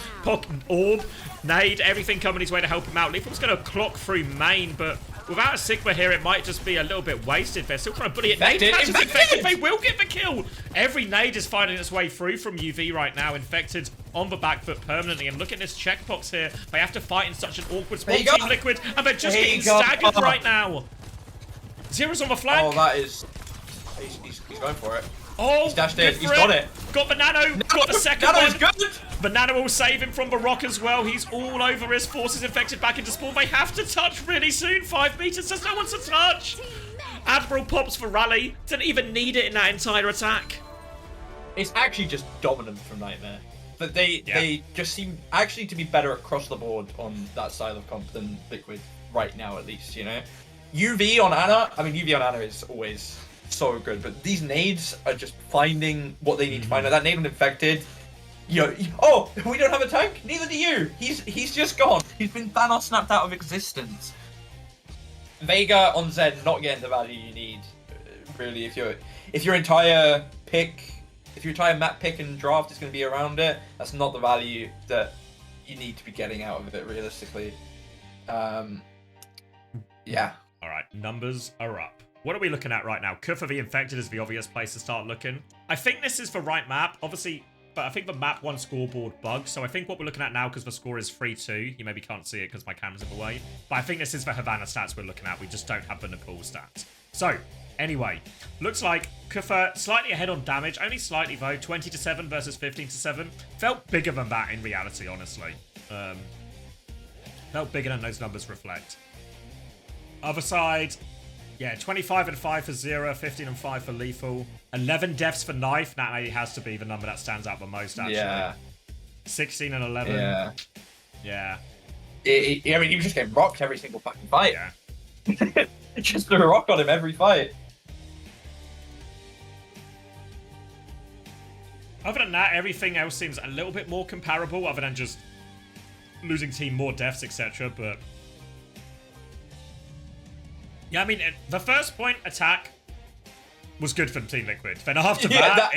Orb. Nade. Everything coming his way to help him out. Lethal's going to clock through main, but without a Sigma here, it might just be a little bit wasted. They're still trying to bully it. Nade catches Infected. They will get the kill. Every nade is finding its way through from UV right now. Infected on the back foot permanently. And look at this checkbox here. They have to fight in such an awkward spot. Team Liquid, and they're just getting staggered right now. Zero's on the flank. Oh, that is... He's going for it. Oh, he's dashed in. He's got it. Got the nano. Got the second Nano's one. Good. The nano will save him from the rock as well. He's all over his forces. Infected back into spawn. They have to touch really soon. 5 meters. There's no one to touch. Admiral pops for rally. Didn't even need it in that entire attack. It's actually just dominant from Nightmare. But they just seem actually to be better across the board on that style of comp than Liquid. right now, at least, you know? UV on Ana, I mean, UV on Ana is always so good, but these nades are just finding what they need to find. Like that nade on Infected, oh, we don't have a tank? Neither do you! He's just gone. He's been Thanos snapped out of existence. Vega on Zed, not getting the value you need, really, if your entire map pick and draft is going to be around it, that's not the value that you need to be getting out of it, realistically. Yeah. Alright, numbers are up. What are we looking at right now? Kufa the Infected is the obvious place to start looking. I think this is the right map, obviously, but I think the map 1 scoreboard bugged, so I think what we're looking at now, because the score is 3-2, you maybe can't see it because my camera's in the way, but I think this is the Havana stats we're looking at, we just don't have the Nepal stats. So, anyway, looks like Kufa slightly ahead on damage, only slightly though, 20-7 versus 15-7. Felt bigger than that in reality, honestly. Felt bigger than those numbers reflect. Other side, yeah, 25-5 for Zero, 15-5 for Lethal, 11 deaths for Knife. That maybe has to be the number that stands out the most, actually. Yeah. 16-11. Yeah. Yeah. I mean, he was just getting rocked every single fucking fight. Yeah. Just threw a rock on him every fight. Other than that, everything else seems a little bit more comparable, other than just losing team more deaths, etc. But yeah, I mean, the first point attack was good for Team Liquid. Then after that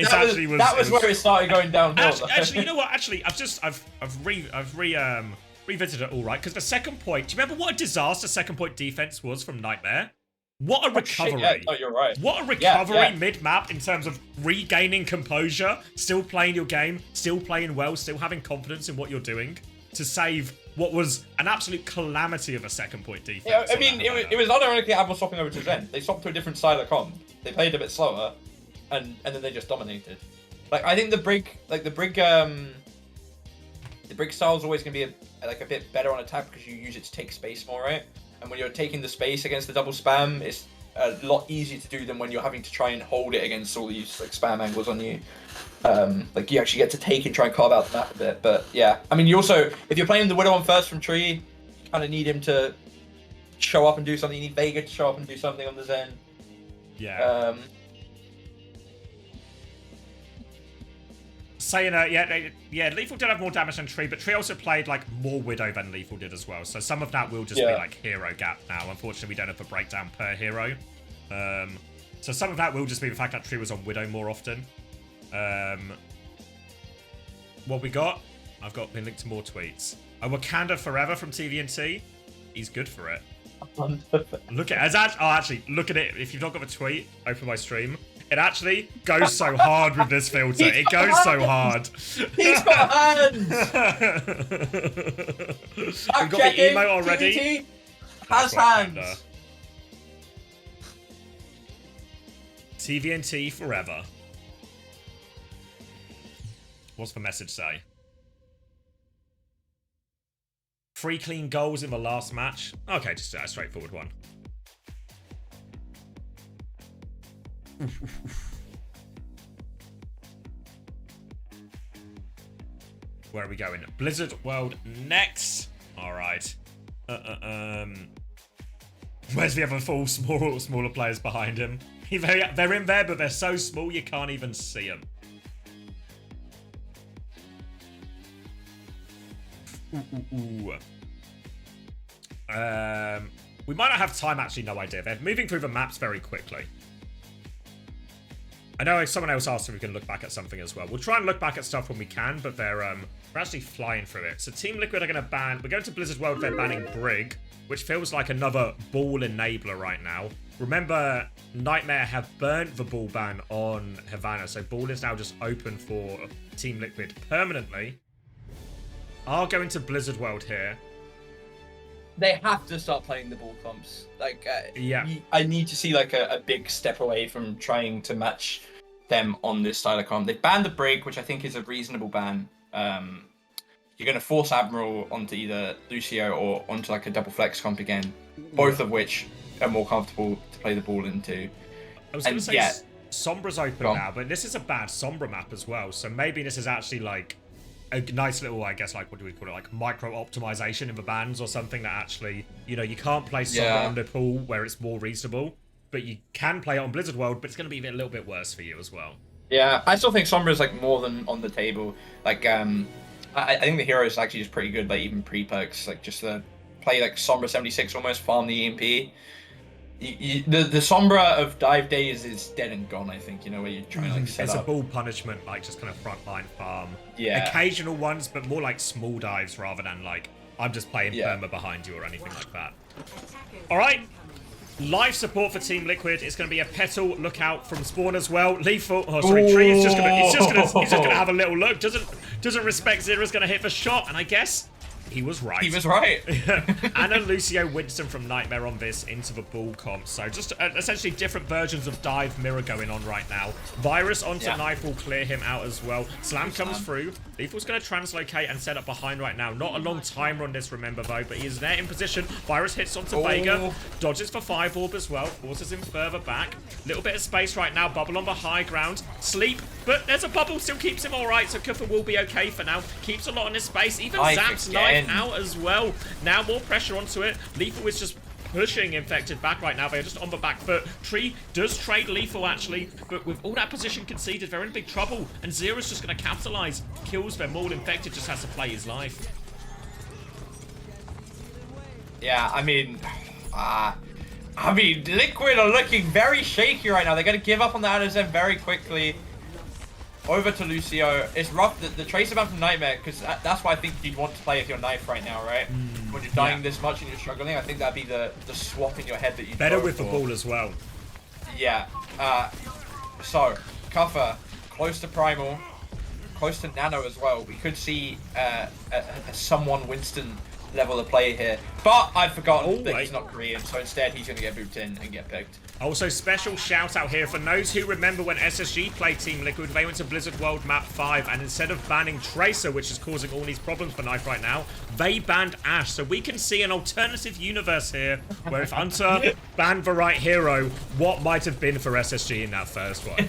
was where it started going downhill. Actually, you know what? Actually, I've revisited it all right, because the second point. Do you remember what a disaster second point defense was from Nightmare? What a recovery! Shit, yeah. Oh, you're right. What a recovery mid-map in terms of regaining composure, still playing your game, still playing well, still having confidence in what you're doing to save what was an absolute calamity of a second point defense. Yeah, I mean, it was unironically Admiral swapping over to Zen. They swapped to a different style of comp. They played a bit slower, and then they just dominated. Like, I think the brig style is always going to be a bit better on attack because you use it to take space more, right? And when you're taking the space against the double spam, it's a lot easier to do than when you're having to try and hold it against all these like spam angles on you. Like you actually get to take and try and carve out the map a bit. But yeah, I mean, you also, if you're playing the Widow on first from tree, you kind of need him to show up and do something. You need Vega to show up and do something on the Zen. Yeah. Saying Lethal did have more damage than Tree, but Tree also played like more Widow than Lethal did as well. So some of that will just be like hero gap now. Unfortunately, we don't have the breakdown per hero. So some of that will just be the fact that Tree was on Widow more often. What we got? I've been linked to more tweets. Wakanda Forever from TVNT. He's good for it. Look at actually look at it. If you've not got the tweet, open my stream. It actually goes so hard with this filter. It goes so hard. He's got hands. We've got the emote already. TVT has hands. TVNT forever. What's the message say? 3 clean goals in the last match. Okay, just a straightforward one. Where are we going? Blizzard World next. All right. Where's the other full smaller players behind him? They're in there, but they're so small you can't even see them. We might not have time. Actually, no idea. They're moving through the maps very quickly. I know someone else asked if we can look back at something as well. We'll try and look back at stuff when we can, but we're actually flying through it. So Team Liquid are going to ban... We're going to Blizzard World, they're banning Brig, which feels like another ball enabler right now. Remember, Nightmare have burnt the ball ban on Havana, so ball is now just open for Team Liquid permanently. I'll go into Blizzard World here. They have to start playing the ball comps. Like, yeah, I need to see like a big step away from trying to match them on this style of comp. They banned the Brig, which I think is a reasonable ban. You're going to force Admiral onto either Lucio or onto like a double flex comp again, both of which are more comfortable to play the ball into. I was going to say Sombra's open now, but this is a bad Sombra map as well, so maybe this is actually like a nice little, I guess, like, what do we call it, like micro optimization in the bans or something that actually, you know, you can't play Sombra on Nepal where it's more reasonable, but you can play it on Blizzard World, but it's going to be a little bit worse for you as well. Yeah, I still think Sombra is like more than on the table. Like, I think the hero is actually just pretty good, like even pre-perks, like just to play like Sombra 76, almost farm the EMP. The Sombra of dive days is dead and gone, I think, you know, where you're trying to like set it's up. a ball punishment, like just kind of frontline farm. Yeah. Occasional ones, but more like small dives rather than like, I'm just playing perma behind you or anything like that. Alright. Live support for Team Liquid. It's going to be a Petal lookout from spawn as well. Lethal. Oh, sorry. Tree is just gonna have a little look. Doesn't respect Zera's going to hit the shot, and I guess he was right. He was right. Anna, Lucio, Winston from Nightmare on this into the ball comp. So just essentially different versions of Dive Mirror going on right now. Virus onto Knife will clear him out as well. Slam comes through. Lethal's going to translocate and set up behind right now. Not a long timer on this, remember, though, but he is there in position. Virus hits onto Vega. Dodges for 5 orb as well. Forces him further back. Little bit of space right now. Bubble on the high ground. Sleep, but there's a bubble. Still keeps him all right, so Kufa will be okay for now. Keeps a lot on his space. Even Zap's Knife out as well. Now more pressure onto it. Lethal is just pushing Infected back right now. They're just on the back foot. Tree does trade Lethal actually, but with all that position conceded, they're in big trouble. And Zera's just going to capitalize. Kills them all. Infected just has to play his life. Yeah, I mean, Liquid are looking very shaky right now. They're going to give up on the Adazem very quickly. Over to Lucio. It's rough. The Tracer ban from Nightmare, because that's why I think you'd want to play with your Knife right now, right? When you're dying this much and you're struggling, I think that'd be the swap in your head that you better with the ball as well. Yeah. So Kuffa close to Primal, close to Nano as well. We could see a someone Winston level of play here, but I'd forgotten that he's not Korean, so instead he's going to get booped in and get picked. Also, special shout out here for those who remember when SSG played Team Liquid. They went to Blizzard World Map 5, and instead of banning Tracer, which is causing all these problems for Knife right now, they banned Ashe. So we can see an alternative universe here, where if Hunter banned the right hero, what might have been for SSG in that first one.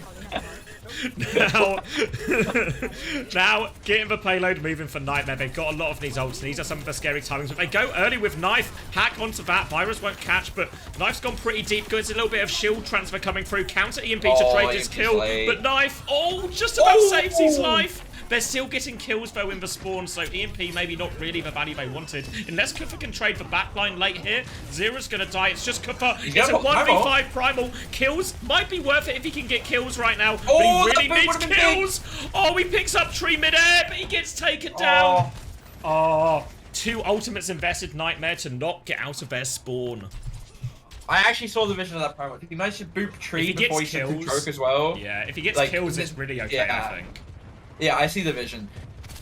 Now, getting the payload moving for Nightmare. They've got a lot of these ults. These are some of the scary timings. But they go early with Knife. Hack onto that. Virus won't catch, but Knife's gone pretty deep. Gets a little bit of shield transfer coming through. Counter EMP to trade this kill. But Knife, just about saves his life. They're still getting kills, though, in the spawn, so EMP maybe not really the value they wanted. Unless Kufa can trade the backline late here, Zera's going to die. It's just Kufa. It's a 1v5 Primal. Kills might be worth it if he can get kills right now. But he really needs kills. He picks up Tree mid-air, but he gets taken down. 2 ultimates invested Nightmare to not get out of their spawn. I actually saw the vision of that Primal. He managed to boop Tree before he took the choke as well. Yeah, if he gets kills, it's really okay, I think. Yeah, I see the vision.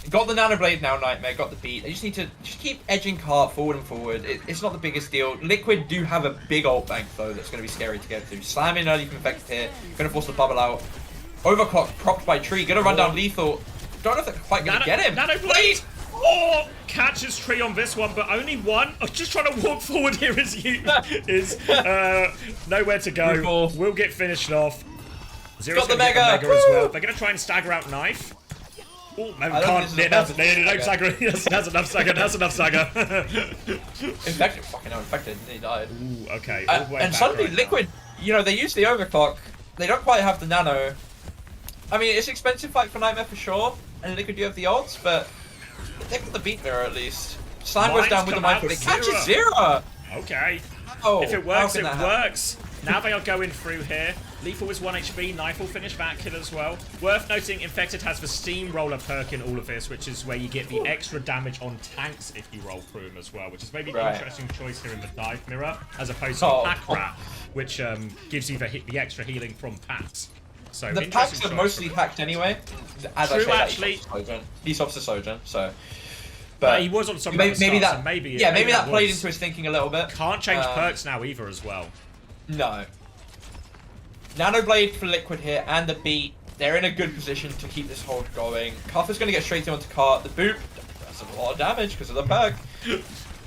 Got the Nano Blade now, Nightmare. Got the beat. They just need to keep edging Cart forward and forward. It's not the biggest deal. Liquid do have a big ult bank, though, that's going to be scary to get to. Slam in early from Infected here. Going to force the bubble out. Overclock propped by Tree. Going to run down Lethal. Don't know if they're quite going to get him. Nano Blade! Catches Tree on this one, but only one. Just trying to walk forward here is nowhere to go. Will get finished off. Zera's got the Mega as well. They're going to try and stagger out Knife. Oh, no, can't. That's enough stagger. That's enough stagger. Infected. Fucking hell, Infected. He died. Ooh, okay. And suddenly, Liquid, they use the overclock. They don't quite have the Nano. I mean, it's an expensive fight for Nightmare for sure. And Liquid do have the ults, but they've got the beat mirror at least. Slam goes down with the Mind, but it catches Zera. Okay. If it works, it works. Now they are going through here. Lethal is 1 HP. Knife will finish that kill as well. Worth noting, Infected has the Steamroller perk in all of this, which is where you get the extra damage on tanks if you roll through them as well, which is maybe an interesting choice here in the Dive Mirror, as opposed to Pack Rat, which gives you the extra healing from packs. So the packs are mostly hacked anyway. As True, actually. He swaps to Sojourn, so... But he was on some maybe that, so maybe that played into his thinking a little bit. Can't change perks now either as well. No. Nano Blade for Liquid here and the beat. They're in a good position to keep this hold going. Kuffa's going to get straight onto Cart. The boop. That's a lot of damage because of the perk.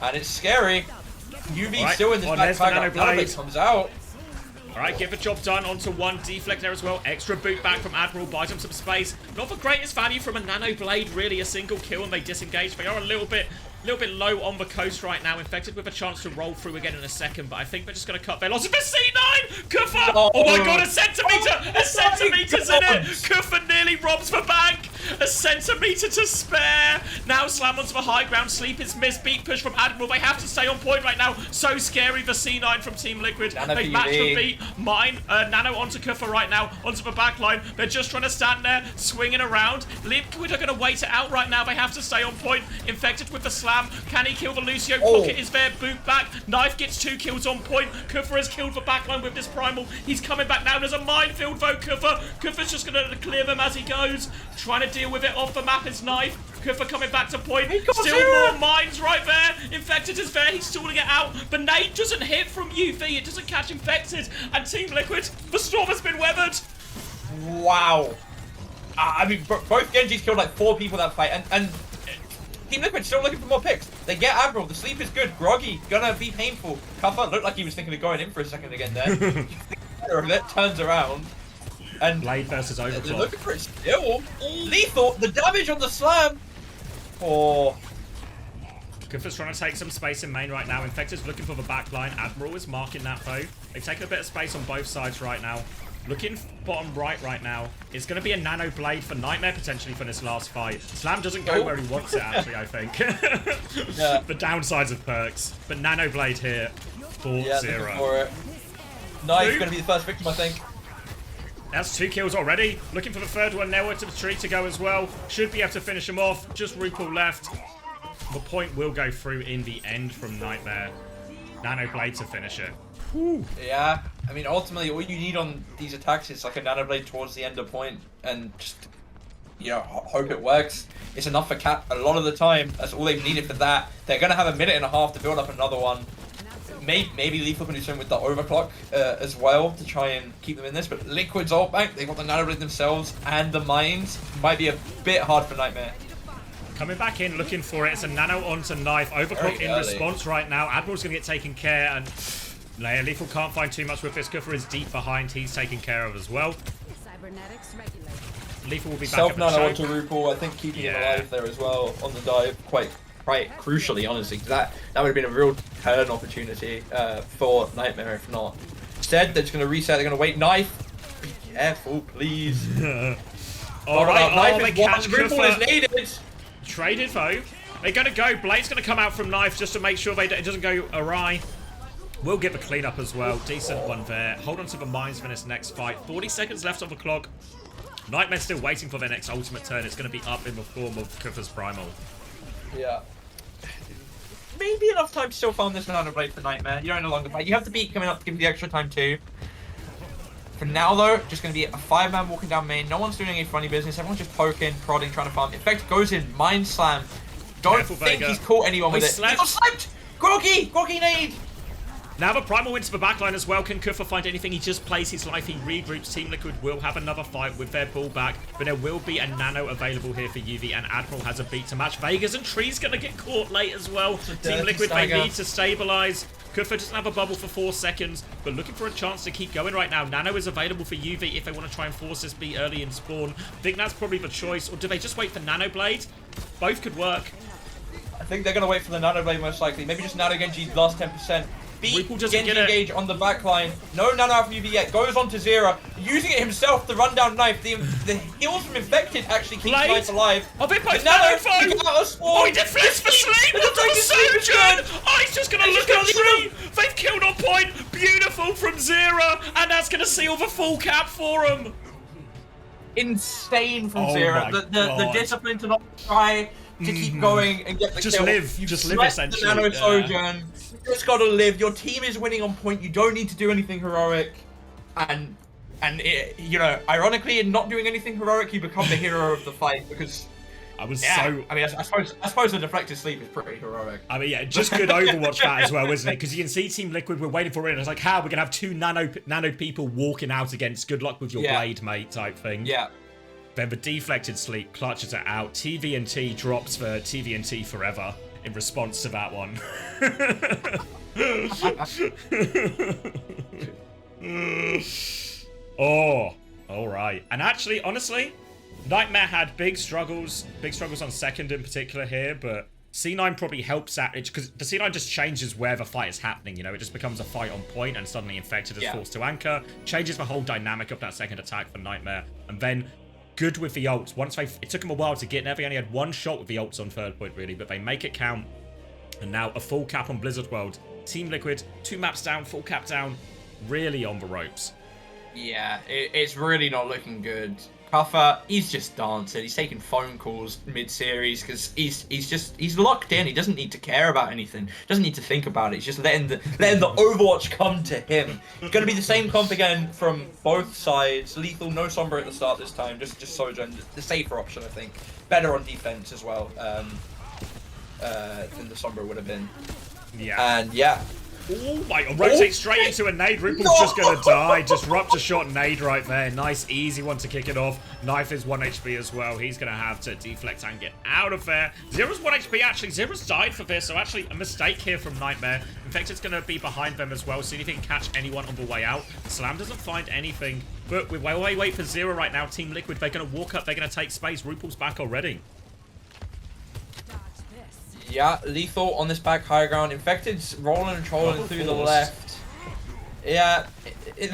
And it's scary. UV still in this backpack. Nano Blade comes out. All right, get the job done onto one deflect there as well. Extra boot back from Admiral, buys him some space. Not the greatest value from a Nano Blade, really. A single kill and they disengage. They are a little bit low on the coast right now. Infected with a chance to roll through again in a second, but I think they're just going to cut their losses. But C9! Kufa! Oh my god, a centimeter! A centimeter's in it! Kufa nearly robs the bank! A centimeter to spare! Now Slam onto the high ground. Sleep is missed. Beat push from Admiral. They have to stay on point right now. So scary, the C9 from Team Liquid. They match the beat. Nano onto Kufa right now. Onto the back line. They're just trying to stand there, swinging around. Liquid are going to wait it out right now. They have to stay on point. Infected with the Slam. Can he kill the Lucio? Pocket is there. Boot back. Knife gets 2 kills on point. Kufa has killed the backline with this primal. He's coming back now. There's a minefield though, Kufa. Kufa's just going to clear them as he goes. Trying to deal with it off the map is Knife. Kufa coming back to point. Still more mines right there. Infected is there. He's stalling it out. The nade doesn't hit from UV. It doesn't catch Infected. And Team Liquid, the storm has been weathered. Wow. I mean, both Genjis killed like 4 people that fight. And Team Liquid still looking for more picks. They get Admiral. The sleep is good. Groggy, gonna be painful. Kufa looked like he was thinking of going in for a second again there. That turns around. And Blade versus Overclock. They're looking for it still. Lethal. The damage on the Slam. Oh. Kufa's trying to take some space in main right now. Infected's looking for the backline. Admiral is marking that though. They've taken a bit of space on both sides right now. Looking bottom right now. It's going to be a Nano Blade for Nightmare potentially for this last fight. Slam doesn't go where he wants it actually, I think. Yeah. The downsides of perks. But Nano Blade here for 0. For it. Knife's going to be the first victim, I think. That's 2 kills already. Looking for the third one. Nowhere to the tree to go as well. Should be able to finish him off. Just RuPaul left. The point will go through in the end from Nightmare. Nano Blade to finish it. Whew. Yeah, I mean, ultimately, all you need on these attacks is like a Nano Blade towards the end of point and just, you know, hope it works. It's enough for Cat a lot of the time. That's all they've needed for that. They're going to have a minute and a half to build up another one. Maybe Lethal can do something with the overclock as well to try and keep them in this, but Liquid's ult bank, they've got the Nano Blade themselves and the mines. Might be a bit hard for Nightmare. Coming back in, looking for it. It's a Nano onto Knife. Overclock in response right now. Admiral's going to get taken care, and Lethal can't find too much with this. Kufa is deep behind. He's taken care of as well. Lethal will be back at the Self-Nano onto RuPaul, I think keeping him alive there as well on the dive quite crucially, honestly. That would have been a real turn opportunity for Nightmare if not. Instead, they're just going to reset. They're going to wait. Knife, be careful, please. Alright, Knife they is catch RuPaul is needed. Traded though. They're going to go. Blade's going to come out from Knife just to make sure it doesn't go awry. We'll get the cleanup as well. Decent one there. Hold on to the mines for this next fight. 40 seconds left on the clock. Nightmare's still waiting for their next ultimate turn. It's going to be up in the form of Kufa's Primal. Yeah. Maybe enough time to still farm this Nano Blade for Nightmare. You don't no longer fight. You have the beat coming up to give you the extra time too. For now though, just going to be a 5-man walking down main. No one's doing any funny business. Everyone's just poking, prodding, trying to farm. Infect goes in, Mind Slam. Don't Careful, think Vega. he's caught anyone with it. Slept. He got sniped! Groggy nade! Now the Primal into the backline as well. Can Kufa find anything? He just plays his life. He regroups. Team Liquid will have another fight with their ball back, but there will be a Nano available here for UV, and Admiral has a beat to match. Vegas and Tree's going to get caught late as well. Team Liquid, they need to stabilize. Kufa doesn't have a bubble for 4 seconds, but looking for a chance to keep going right now. Nano is available for UV if they want to try and force this beat early in spawn. I think that's probably the choice, or do they just wait for Nano Blade? Both could work. I think they're going to wait for the Nano Blade most likely. Maybe just Nano Genji's last 10%. Beat Genji engage on the backline. No Nano out from UV yet. Goes on to 0. Using it himself to run down Knife. The heals from Infected actually keep Knife alive. Oh, they both Nano foe! Oh, he did flips for sleep! That's so good! Oh, he's just going to look at Tree! They've killed on point! Beautiful from 0! And that's going to seal the full cap for him! Insane from 0. The discipline to not try to keep going and get the kill. Just live essentially. The Nano Sojourn. You just gotta live. Your team is winning on point. You don't need to do anything heroic. And it, you know, ironically, in not doing anything heroic, you become the hero of the fight because... I mean, I suppose the deflected sleep is pretty heroic. I mean, yeah, just good Overwatch that as well, isn't it? Because you can see Team Liquid, we're waiting for it, and it's like, how? We're going to have 2 nano people walking out against good luck with your blade, mate, type thing. Yeah. Then the deflected sleep clutches it out. TVNT drops for TVNT forever in response to that one. Oh, all right. And actually, honestly, Nightmare had big struggles on second in particular here, but C9 probably helps that, because the C9 just changes where the fight is happening, you know, it just becomes a fight on point, and suddenly Infected is forced to anchor, changes the whole dynamic of that second attack for Nightmare, and then good with the ults. It took him a while to get there, they only had one shot with the ults on third point, really, but they make it count, and now a full cap on Blizzard World. Team Liquid, 2 maps down, full cap down, really on the ropes. Yeah, it's really not looking good. Cuffer, he's just dancing. He's taking phone calls mid-series because he's locked in. He doesn't need to care about anything. Doesn't need to think about it. He's just letting the Overwatch come to him. It's gonna be the same comp again from both sides. Lethal, no Sombra at the start this time. Just Sojourn, the safer option, I think. Better on defense as well than the Sombra would have been. Yeah. And yeah. Oh my god, rotate straight into a nade. Ripple's just gonna die. Disrupt a shot nade right there. Nice, easy one to kick it off. Knife is 1 HP as well. He's gonna have to deflect and get out of there. Zero's 1 HP actually. Zero's died for this, so actually a mistake here from Nightmare. Infected's gonna be behind them as well, see if he can catch anyone on the way out. Slam doesn't find anything, but we wait for Zero right now. Team Liquid, they're gonna walk up, they're gonna take space. Ruple's back already. Yeah, Lethal on this back high ground. Infected's rolling and trolling through the left. Yeah,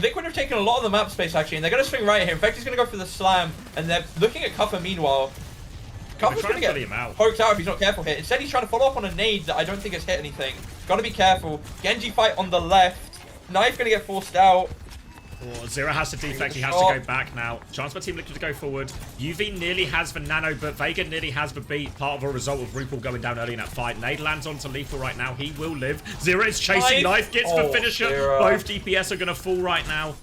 Liquid have taken a lot of the map space actually, and they're going to swing right here. Infected's going to go for the slam, and they're looking at Cuffer meanwhile. Cuffer's going to get poked out if he's not careful here. Instead, he's trying to follow up on a nade that I don't think has hit anything. Got to be careful. Genji fight on the left. Knife going to get forced out. Oh, Zero has to deflect, he has to go back now. Chance for Team Liquid to go forward. UV nearly has the nano, but Vega nearly has the beat. Part of a result of Ruple going down early in that fight. Nade lands onto Lethal right now. He will live. Zero is chasing. Knife gets the finisher. Zero. Both DPS are going to fall right now.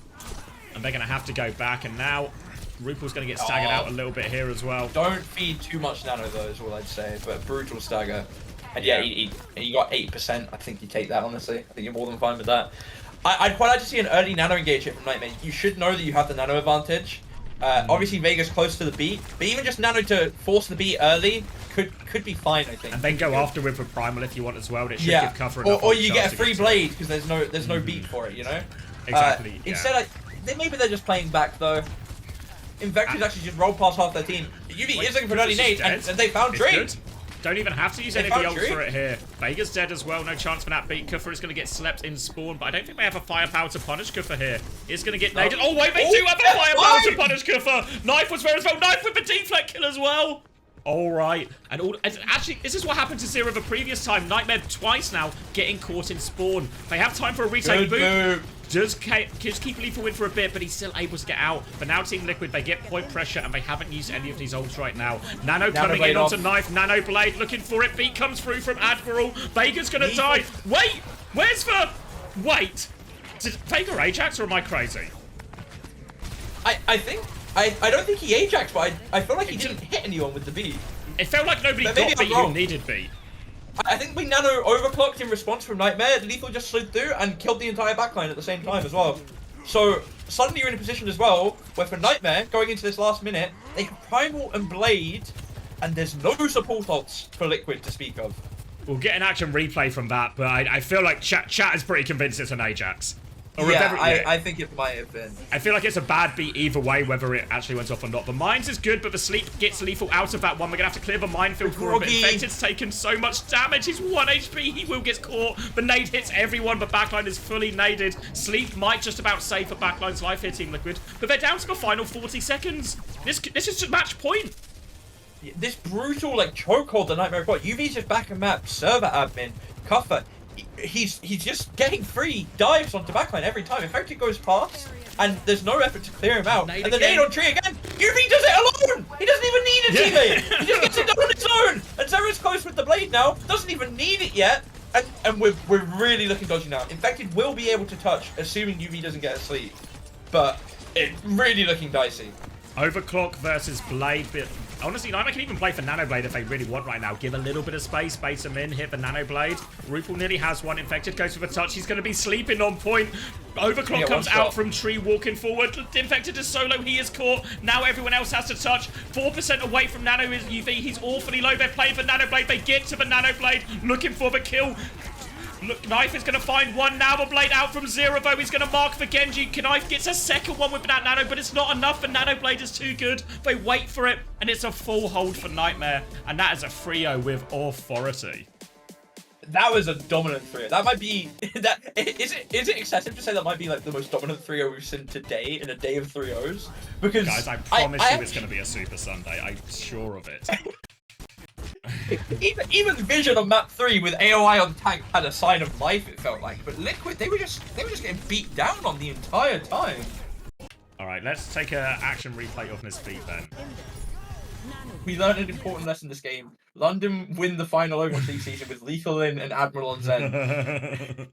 And they're going to have to go back. And now Ruple's going to get staggered out a little bit here as well. Don't feed too much nano though, is all I'd say. But brutal stagger. And yeah, he got 8%. I think you take that, honestly. I think you're more than fine with that. I'd quite like to see an early nano engage hit from Nightmare. You should know that you have the nano advantage. Obviously, Vega's close to the beat, but even just nano to force the beat early could be fine, I think. And then go after with a primal if you want as well. It should give cover enough. Or you get a free blade because there's no beat for it, you know. Exactly. Instead, maybe they're just playing back though. Infected actually just rolled past half their team. UV is looking for an early nade, and they found Drake. Don't even have to use any of the ults for it here. Vega's dead as well. No chance for that beat. Kuffer is going to get slept in spawn, but I don't think they have a firepower to punish Kuffer here. It's going to get naded. Oh, wait, they do have a firepower to punish Kuffer. Knife was there as well. Knife with the deflect kill as well. All right. And actually, this is what happened to Zero the previous time. Nightmare twice now getting caught in spawn. They have time for a retake boot. Just keep Lethal in for a bit, but he's still able to get out. But now Team Liquid, they get point pressure, and they haven't used any of these ults right now. Nano coming in onto Knife. Nano Blade looking for it. Beat comes through from Admiral. Vega's going to die. Wait! Where's the... Wait! Is it Vega Ajax, or am I crazy? I think... I don't think he Ajax, but I feel like he didn't hit anyone with the beat. It felt like nobody got beat who needed beat. I think we nano overclocked in response from Nightmare. Lethal just slid through and killed the entire backline at the same time as well. So suddenly you're in a position as well where for Nightmare, going into this last minute, they can Primal and Blade, and there's no support ults for Liquid to speak of. We'll get an action replay from that, but I feel like chat is pretty convinced it's an Ajax. Or I think it might have been. I feel like it's a bad beat either way, whether it actually went off or not. The Mines is good, but the Sleep gets Lethal out of that one. We're going to have to clear the minefield for him. But Infected's taken so much damage. He's 1 HP. He will get caught. The nade hits everyone, but backline is fully naded. Sleep might just about save for backline's life here, Team Liquid. But they're down to the final 40 seconds. This is just match point. This brutal chokehold the Nightmare got. UV's just back and map. Server admin. Cuffer. He's just getting free dives onto backline every time. In fact, it goes past, and there's no effort to clear him out. And the nade on tree again. UV does it alone. He doesn't even need a teammate. He just gets it done on his own. And Zero's close with the blade now. Doesn't even need it yet. And we're really looking dodgy now. Infected will be able to touch, assuming UV doesn't get asleep. But it's really looking dicey. Overclock versus Blade. But honestly, Nightmare can even play for Nano Blade if they really want right now. Give a little bit of space, base him in, hit the Nano Blade. Ruple nearly has one. Infected goes for the touch. He's going to be sleeping on point. Overclock comes out from tree, walking forward. Infected is solo. He is caught. Now everyone else has to touch. 4% away from Nano is UV. He's awfully low. They're playing for Nano Blade. They get to the Nano Blade, looking for the kill. Look, Knife is going to find one Nano Blade out from Zero, though. He's going to mark for Genji. Knife gets a second one with that Nano, but it's not enough, and Nano Blade is too good. They wait for it, and it's a full hold for Nightmare, and that is a 3-0 with authority. That was a dominant 3-0. That might be... Is it excessive to say that might be like the most dominant 3-0 we've seen today in a day of 3-0s? Because... Guys, I promise you it's going to be a Super Sunday. I'm sure of it. even Vision on map 3 with AOI on tank had a sign of life, it felt like. But Liquid, they were just getting beat down on the entire time. Alright, let's take a action replay of this beat then. We learned an important lesson this game. London win the final overseas season with Lethal in and Admiral on Zen.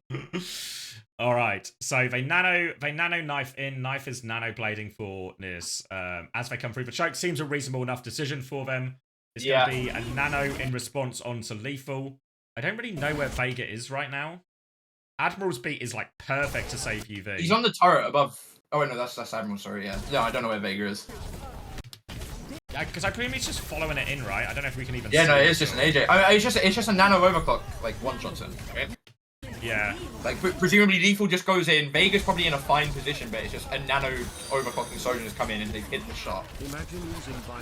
Alright, so they nano Knife in. Knife is nano blading for this. As they come through the choke, seems a reasonable enough decision for them. It's going to be a nano in response onto Lethal. I don't really know where Vega is right now. Admiral's beat is like perfect to save UV. He's on the turret above. Oh wait, no, that's Admiral. Sorry, yeah. No, I don't know where Vega is. Yeah, because I presume he's just following it in, right? I don't know if we can even. Yeah, no, it's just an AJ. I mean, it's just a nano overclock, like one shots in. Right? Yeah. Like presumably Lethal just goes in. Vega's probably in a fine position, but it's just a nano overclocking Sojourn has come in and they've hit the shot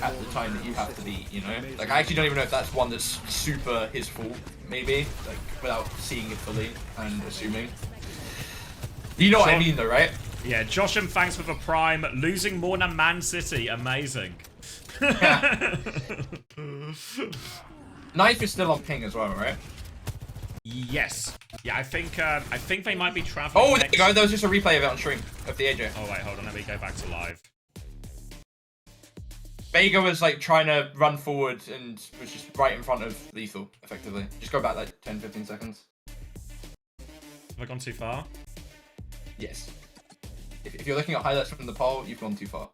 at the time that you have to beat. You know, like I actually don't even know if that's one that's super his fault. Maybe like without seeing it fully and assuming. You know what I mean, though, right? Yeah, Josh and thanks for the prime. Losing more than Man City, amazing. Knife is still on ping as well, right? Yes. Yeah, I think they might be traveling. Oh, there you go. There was just a replay of it on stream of the AJ. Oh wait, hold on. Let me go back to live. Vega was like trying to run forward and was just right in front of Lethal, effectively. Just go back like 10-15 seconds. Have I gone too far? Yes. If you're looking at highlights from the poll, you've gone too far.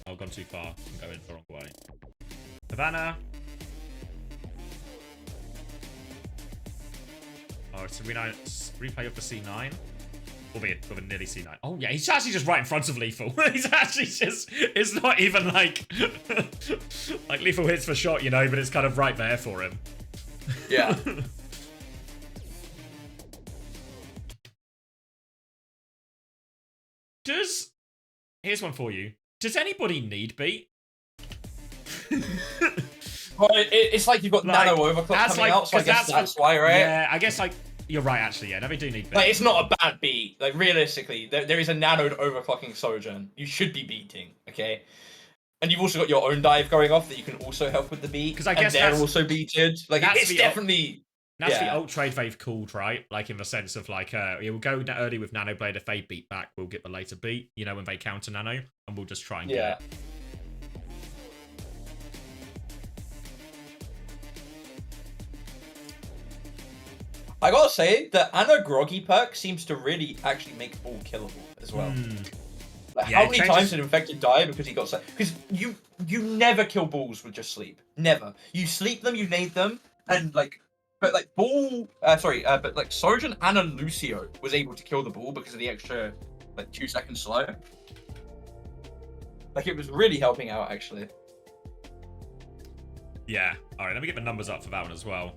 I've gone too far. I'm going the wrong way. Havana. Oh, it's a replay of the C9. Albeit with a nearly C9. Oh yeah, he's actually just right in front of Lethal. He's actually just, it's not even like, like Lethal hits for shot, you know, but it's kind of right there for him. Yeah. Here's one for you. Does anybody need beat? Well, it's like you've got like, nano overclock coming out, so I guess that's why, right? Yeah, I guess like you're right actually. Yeah, no, we do need beat. Like it's not a bad beat. Like realistically, there is a nanoed overclocking Sojourn. You should be beating, okay? And you've also got your own dive going off that you can also help with the beat. Because I guess they're also beated. Like it's definitely. That's the ult trade they've called, right? Like in the sense of like, we'll go early with Nano Blade. If they beat back, we'll get the later beat. You know, when they counter Nano, and we'll just try and get it. I gotta say, the Ana Groggy perk seems to really actually make Bull killable as well. Like, how many times did Infected die because he got so? Because you never kill Bulls with just sleep. Never. You sleep them, you nade them, and like. But like Bull, but like Sojourn and Lucio was able to kill the Bull because of the extra like 2 seconds slow. Like it was really helping out actually. Yeah. All right. Let me get the numbers up for that one as well.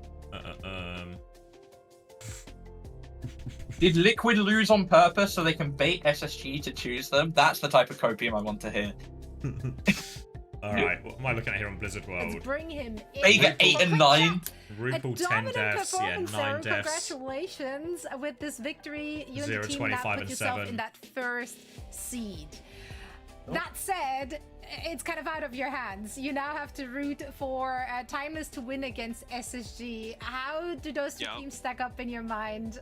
Did Liquid lose on purpose so they can bait SSG to choose them? That's the type of copium I want to hear. Alright, what am I looking at here on Blizzard World? Let's bring him in. Vega 8 and 9. RuPaul 10 deaths, yeah, 9 deaths. Congratulations with this victory. You and 0, the team 25 that put and yourself 7. in that first seed. That said, it's kind of out of your hands. You now have to root for Timeless to win against SSG. How do those two teams stack up in your mind?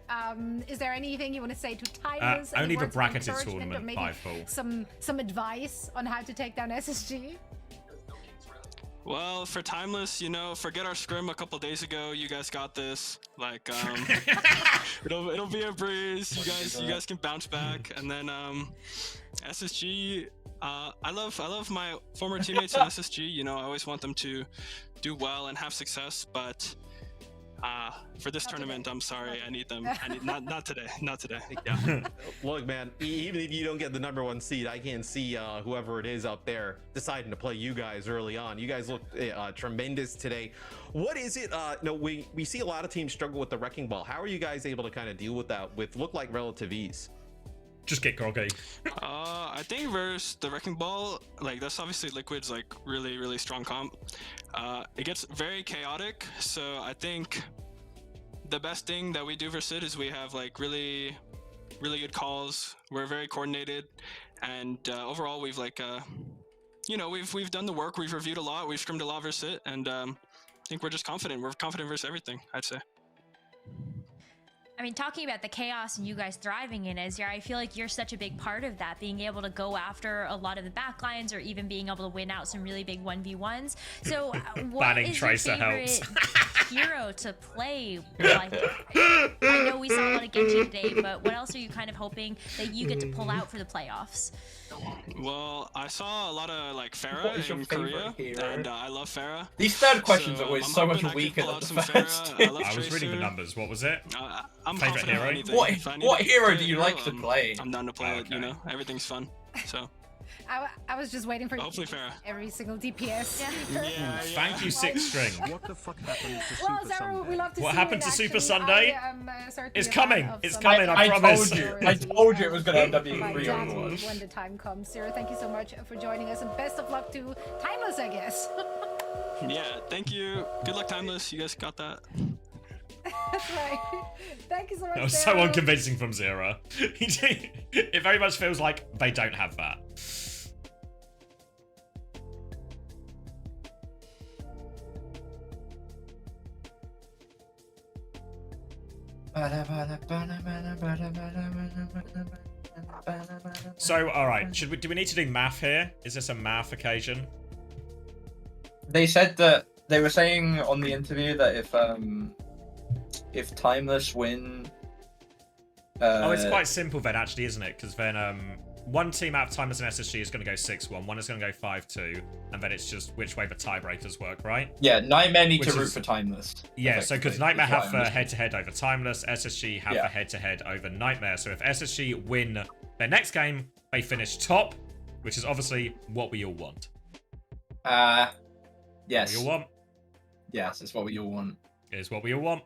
Is there anything you want to say to Timeless? Only the bracketed tournament by full. Some advice on how to take down SSG? Well, for Timeless, you know, forget our scrim a couple days ago. You guys got this. Like, it'll be a breeze. You guys can bounce back. And then SSG. I love my former teammates in SSG. You know, I always want them to do well and have success. But For this Not tournament, today. I'm sorry. Not I need them. I need not today. Not today. Yeah. Look, man, even if you don't get the #1 seed, I can see whoever it is out there deciding to play you guys early on. You guys look tremendous today. What is it? No, we see a lot of teams struggle with the wrecking ball. How are you guys able to kind of deal with that with look like relative ease? Just get groggy. I think versus the Wrecking Ball, like that's obviously Liquid's like really strong comp. It gets very chaotic, so I think the best thing that we do versus it is we have like really good calls. We're very coordinated, and overall we've like you know, we've done the work. We've reviewed a lot. We've scrimmed a lot versus it, and I think we're just confident. We're confident versus everything, I'd say. I mean, talking about the chaos and you guys thriving in Azir, I feel like you're such a big part of that, being able to go after a lot of the backlines or even being able to win out some really big 1v1s. So what Banning is your Tracer favorite helps. hero to play? Like, I know we saw a lot of Genji today, but what else are you kind of hoping that you get to pull out for the playoffs? Well, I saw a lot of like What Pharah is your in favorite Korea, hero? and I love Pharah. These third questions are always I'm so much hoping I can weaker pull than out the some first. Pharah. I love I was reading the Tracer. numbers. What was it? I'm Favorite confident hero? in anything. What If I need what to hero play do a you hero, like to play? I'm down to play it. You Okay. know, everything's fun. So I was just waiting for you hopefully to Pharah. every single DPS. Yeah. Thank you, Six String. What the fuck happened to Well, Super Zara, we Sunday? love to What see happened it, to Super actually. Sunday? I am, certainly It's a coming. fan of It's some coming, I promise. I told you it was gonna end up being My 3 daddy Overwatch. when the time comes. Zara, thank you so much for joining us, and best of luck to Timeless, I guess. Yeah. Thank you. Good luck, Timeless. You guys got that. That's right. Thank you so much. That was so Zara. unconvincing from Zera. It very much feels like they don't have that. So, all right, do we need to do math here? Is this a math occasion? They said that they were saying on the interview that if Timeless win, Oh, it's quite simple then, actually, isn't it? Because then one team out of Timeless and SSG is going to go 6-1, one is going to go 5-2, and then it's just which way the tiebreakers work, right? yeah, Nightmare need Which to root is- for Timeless. Yeah, so because effectively, Nightmare is what have I'm the head-to-head over Timeless, SSG have the head-to-head over Nightmare. So if SSG win their next game, they finish top, which is obviously what we all want. Yes. What we all want Yes, it's what we all want. is what we all want.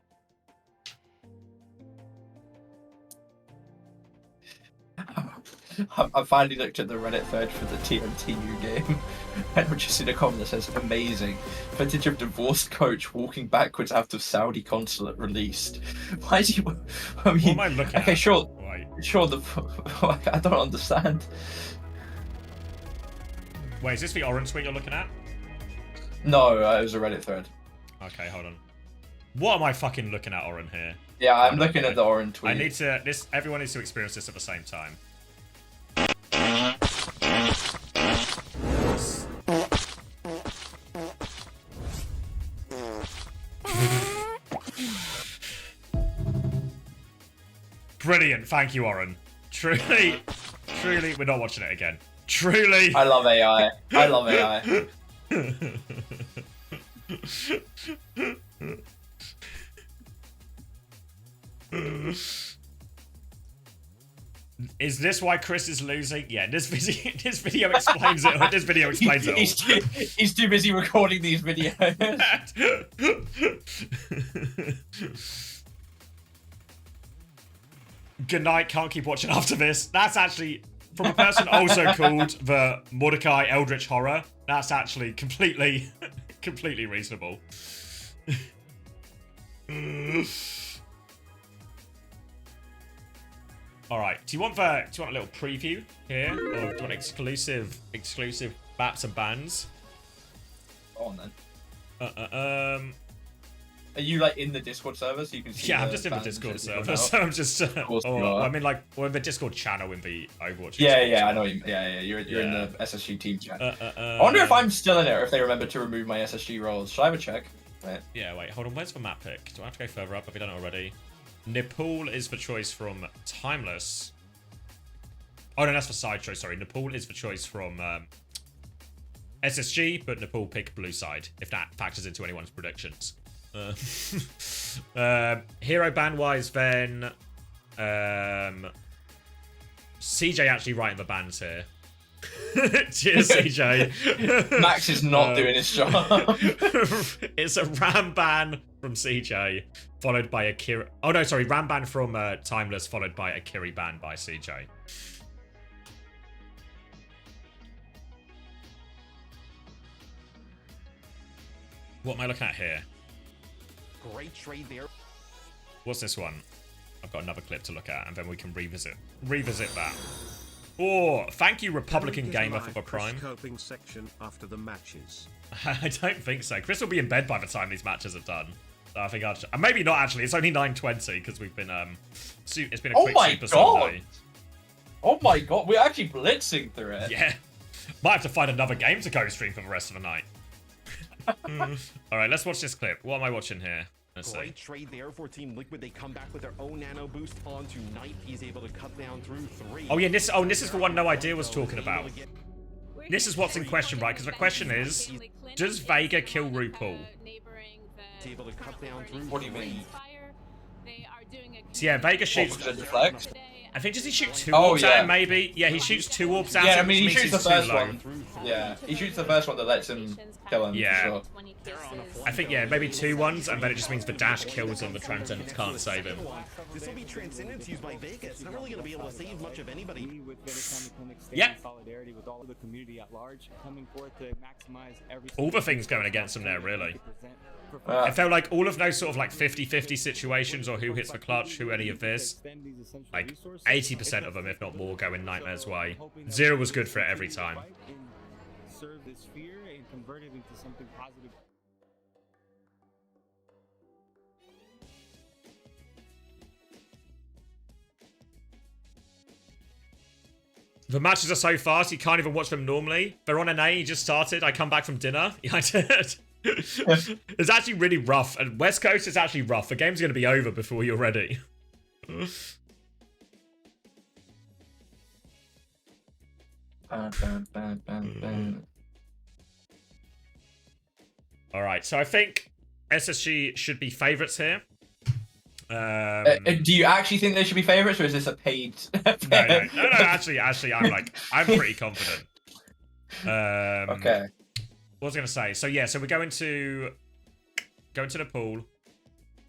I finally looked at the Reddit thread for the TMTU game, and we're just in a comment that says, amazing. Footage of divorced coach walking backwards out of Saudi consulate released. Why is he... I mean, What am I looking at? okay, sure, Wait, I don't understand. wait, is this the orange tweet you're looking at? No, it was a Reddit thread. Okay, hold on. What am I fucking looking at, Oren, here? Yeah, I'm looking at the orange tweet. I need to... Everyone needs to experience this at the same time. Brilliant. Thank you, Oren. Truly, we're not watching it again. Truly. I love AI. I love AI. Is this why Chris is losing? Yeah, this video explains it. This video explains it all. He's too busy recording these videos. Good night, can't keep watching after this. That's actually, from a person also called the Mordecai Eldritch Horror, that's actually completely reasonable. Alright, do you want a little preview here? Or do you want exclusive maps and bands? Go on then. Are you like in the Discord server so you can see? Yeah, I'm the just in the bands Discord that people server, know? so I'm just. course you are. I mean, like, we're in the Discord channel in the Overwatch. Yeah, Discord I know. channel. Yeah. You're in Yeah. the SSG team chat. I wonder if Um, I'm still in it or if they remember to remove my SSG roles. Should I have a check? Right. Yeah, wait, hold on. Where's the map pick? Do I have to go further up if we don't already? Nepal is the choice from Timeless. Oh, no, that's for Sideshow, sorry. Nepal is the choice from SSG, but Nepal pick blue side, if that factors into anyone's predictions. Hero ban wise, then CJ actually writing the bans here. Cheers, CJ. Max is not doing his job. It's a Ram ban from CJ, followed by a Kiri. Oh no, sorry, Ram ban from Timeless, followed by a Kiri ban by CJ. What am I looking at here? Great trade there. What's this one? I've got another clip to look at, and then we can revisit that. Oh, thank you, Republican Gamer, for the prime. Coping section after the matches. I don't think so. Chris will be in bed by the time these matches are done. So I think maybe not actually. It's only 9:20 because we've been it's been a quick Super Sunday. Oh my god, we're actually blitzing through it. Yeah, might have to find another game to co-stream for the rest of the night. All right, let's watch this clip. What am I watching here? Let's see. Great trade there for Team Liquid. They come back with their own nano boost onto Knight. He's able to cut down through 3. Oh yeah, this is the one No Idea was talking about. This is what's in question, right? Because the question is, does Vega kill RuPaul? He's able to cut down through. What do you mean? So yeah, Vega shoots. Deflect? I think, does he shoot 2 Oh, orbs yeah. at him, maybe? Yeah, he shoots 2 orbs at him. Yeah, I mean, he which means shoots the he's first too low. one. Yeah, he shoots the first one that lets him kill him. Yeah. For sure. I think, yeah, maybe 2 ones, and then it just means the dash kills him, the Transcendence can't save him. This will be Transcendence used by Vega. It's not really going to be able to save much of anybody. Yeah. Solidarity with all of the community at large, coming forth to maximize every All the things going against him there, really. Ah. It felt like all of those sort of like 50-50 situations, or who hits the clutch, who any of this, like 80% of them, if not more, go in Nightmare's way. Zero was good for it every time. Serve this fear and convert it into something positive. The matches are so fast, you can't even watch them normally. They're on NA, you just started. I come back from dinner. Yeah, I did. It's actually really rough. And West Coast is actually rough. The game's going to be over before you're ready. Alright, so I think SSG should be favourites here. Do you actually think they should be favourites, or is this a paid? No, actually, I'm pretty confident. Okay. What was I going to say? So yeah, so we're going to the pool,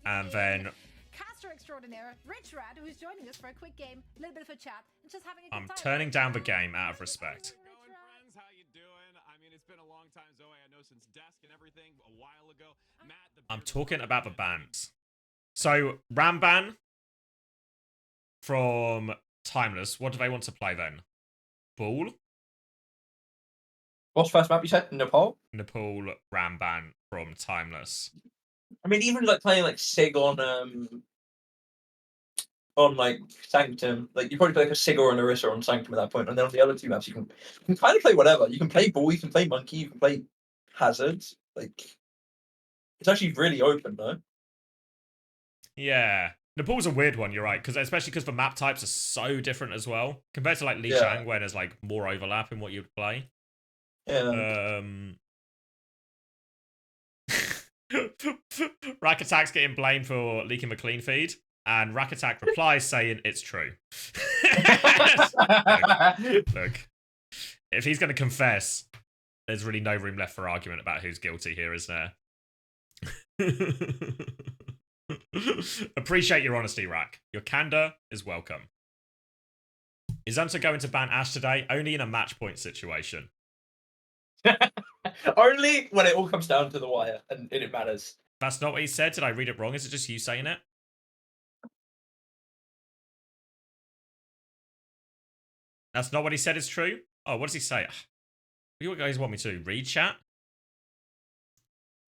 and then Caster extraordinaire, Rich Rad, who's joining us for a quick game, a little bit of a chat, and just having a good I'm time. turning down the game out of respect. Going, friends? How you doing? I mean, it's been a long time, Zoe. I know since Desk and everything a while ago. Matt, I'm talking about the bans. So Ramban from Timeless. What do they want to play then? Ball? What's the first map you said? Nepal? Nepal Ramban from Timeless. I mean, even like playing like Sig on like Sanctum, like you probably play like a Sig or an Orisa on Sanctum at that point, and then on the other 2 maps you can kind of play whatever. You can play Ball, you can play Monkey, you can play Hazard. Like it's actually really open, though. Yeah. Nepal's a weird one, you're right, especially because the map types are so different as well. Compared to like Li Yeah. Shang, where there's like more overlap in what you'd play. Yeah. Rack Attack's getting blamed for leaking the clean feed, and Rack Attack replies saying it's true. Look, if he's going to confess, there's really no room left for argument about who's guilty here, is there? Appreciate your honesty, Rack. Your candor is welcome. Is Hunter going to ban Ash today? Only in a match point situation. Only when it all comes down to the wire and it matters. That's not what he said. Did I read it wrong? Is it just you saying it? That's not what he said is true? Oh, what does he say? You guys want me to read chat?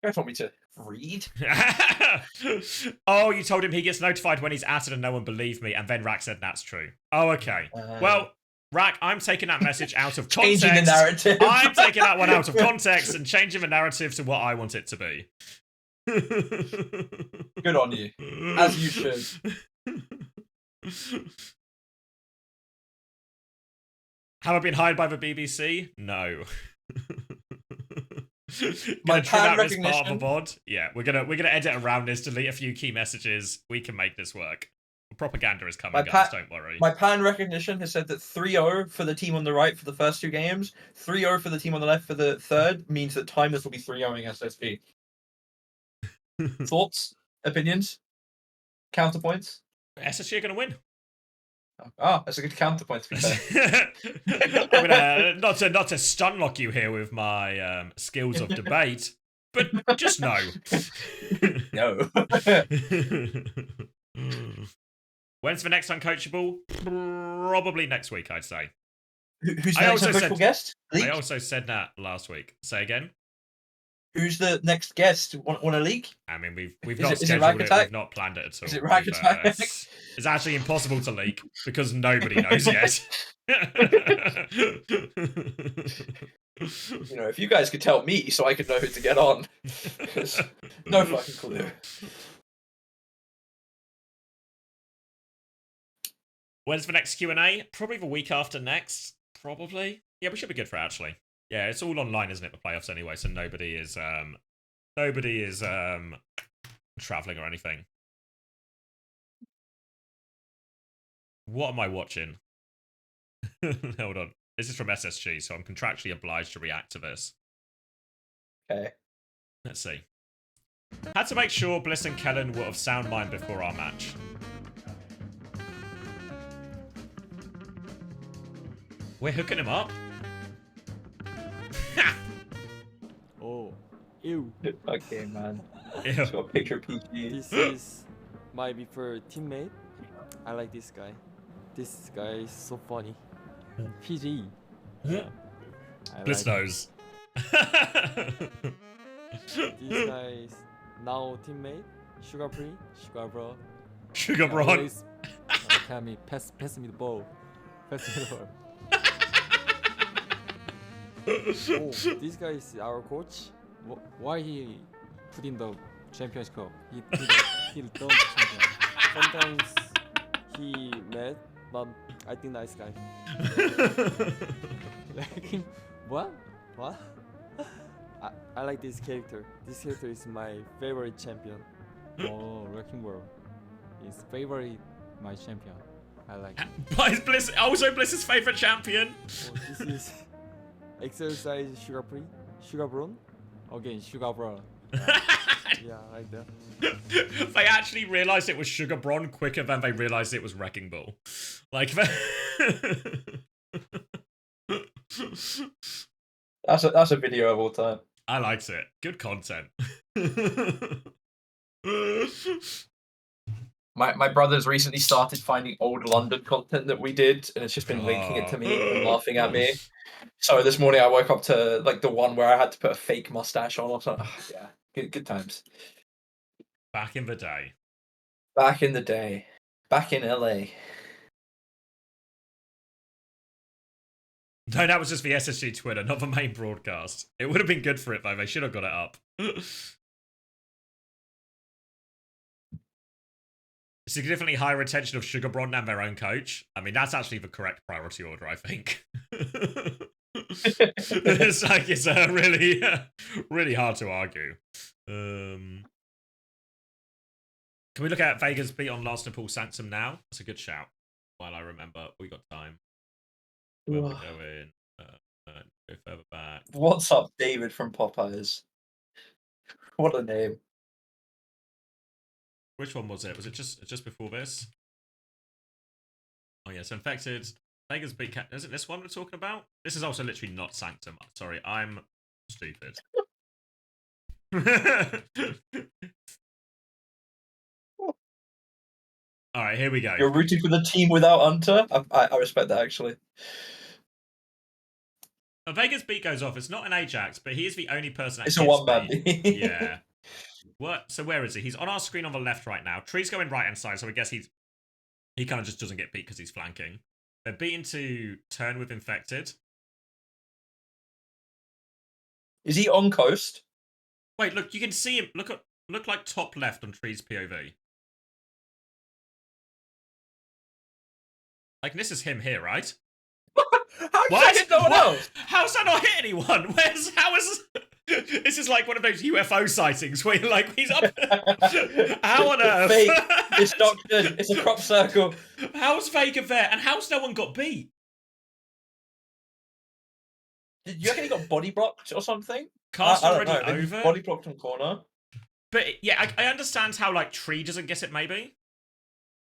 You guys want me to read? Oh, you told him he gets notified when he's added and no one believed me, and then Rack said that's true. Oh, okay. Well, Rack, I'm taking that message out of context. Changing the narrative. I'm taking that one out of context and changing the narrative to what I want it to be. Good on you. As you should. Have I been hired by the BBC? No. Gonna trim pan out this part of recognition. the VOD. Yeah, we're gonna edit around this, delete a few key messages. We can make this work. Propaganda is coming, guys. Don't worry. My pan recognition has said that 3-0 for the team on the right for the first 2 games, 3-0 for the team on the left for the third means that Timeless will be 3-0ing SSP. Thoughts, opinions, counterpoints? SSG are gonna win. Ah, that's a good counterpoint to be fair. I'm gonna not to stun lock you here with my skills of debate, but just no. No. When's the next uncoachable? Probably next week, I'd say. Who's the next uncoachable guest? Leak? I also said that last week. Say again. Who's the next guest? Want to leak? I mean, we've not is it scheduled it. We've not planned it at all. Is it Rack Attack? It's actually impossible to leak because nobody knows yet. You know, if you guys could tell me so I could know who to get on. No fucking clue. When's the next Q&A? Probably the week after next. Probably. Yeah, we should be good for it, actually. Yeah, it's all online, isn't it, the playoffs anyway, so nobody is traveling or anything. What am I watching? Hold on. This is from SSG, so I'm contractually obliged to react to this. Okay. Let's see. Had to make sure Bliss and Kellen were of sound mind before our match. We're hooking him up? Oh, ew. Okay, man. Ew. Just got a picture of PG. This is my before teammate. I like this guy. This guy is so funny. PG. Yeah. I Bliss like knows. this guy is now teammate. Sugar free, sugar bro. Sugar Bron. Always, tell me, pass me the ball. Pass me the ball. Oh, this guy is our coach. Why he put in the Champions Cup? He done champion. Sometimes he mad, but I think nice guy. Like him, what? I like this character. This character is my favorite champion. Oh, Wrecking World is favorite my champion. I like it. Why is Bliss also Bliss's favorite champion? Oh, this is exercise sugar free, sugar brown. Again, sugar bro. Yeah, I like that. They actually realized it was Sugar Bron quicker than they realized it was Wrecking Ball. Like, That's a video of all time. I liked it. Good content. My brother's recently started finding old London content that we did, and it's just been linking it to me and laughing at me. So this morning I woke up to like the one where I had to put a fake mustache on or something. Yeah, good times. Back in the day. Back in the day. Back in LA. No, that was just the SSG Twitter, not the main broadcast. It would have been good for it, though. They should have got it up. Significantly higher retention of Sugar Bron than their own coach. I mean, that's actually the correct priority order, I think. It's like, it's really, really hard to argue. Can we look at Vega's beat on Last Nepal Sanctum now? That's a good shout. While I remember, we got time. Where we're going. Go further back. What's up, David from Popeyes? What a name. Which one was it? Was it just before this? Oh yeah, so Infected. Vega's beat cat. Is it this one we're talking about? This is also literally not Sanctum. Sorry, I'm stupid. All right, here we go. You're rooting for the team without Hunter? I respect that, actually. Vega's beat goes off. It's not an Ajax, but he is the only person that It's a gets one-man beat. beat. Yeah. What? So where is he? He's on our screen on the left right now. Tree's going right hand side, so I guess he kind of just doesn't get beat because he's flanking. They're beaten to turn with Infected. Is he on coast? Wait, look, you can see him. Look like top left on Tree's POV. Like, this is him here, right? How did What? I hit no one What? else? How's that not hit anyone? How is... This is like one of those UFO sightings where you're like, he's up... How on earth? Fake. It's doctored. It's a crop circle. How's Vega there? And how's no one got beat? Did you reckon he got body blocked or something? Cast I don't already know. Maybe over? body blocked on corner. But yeah, I understand how like Tree doesn't get it maybe.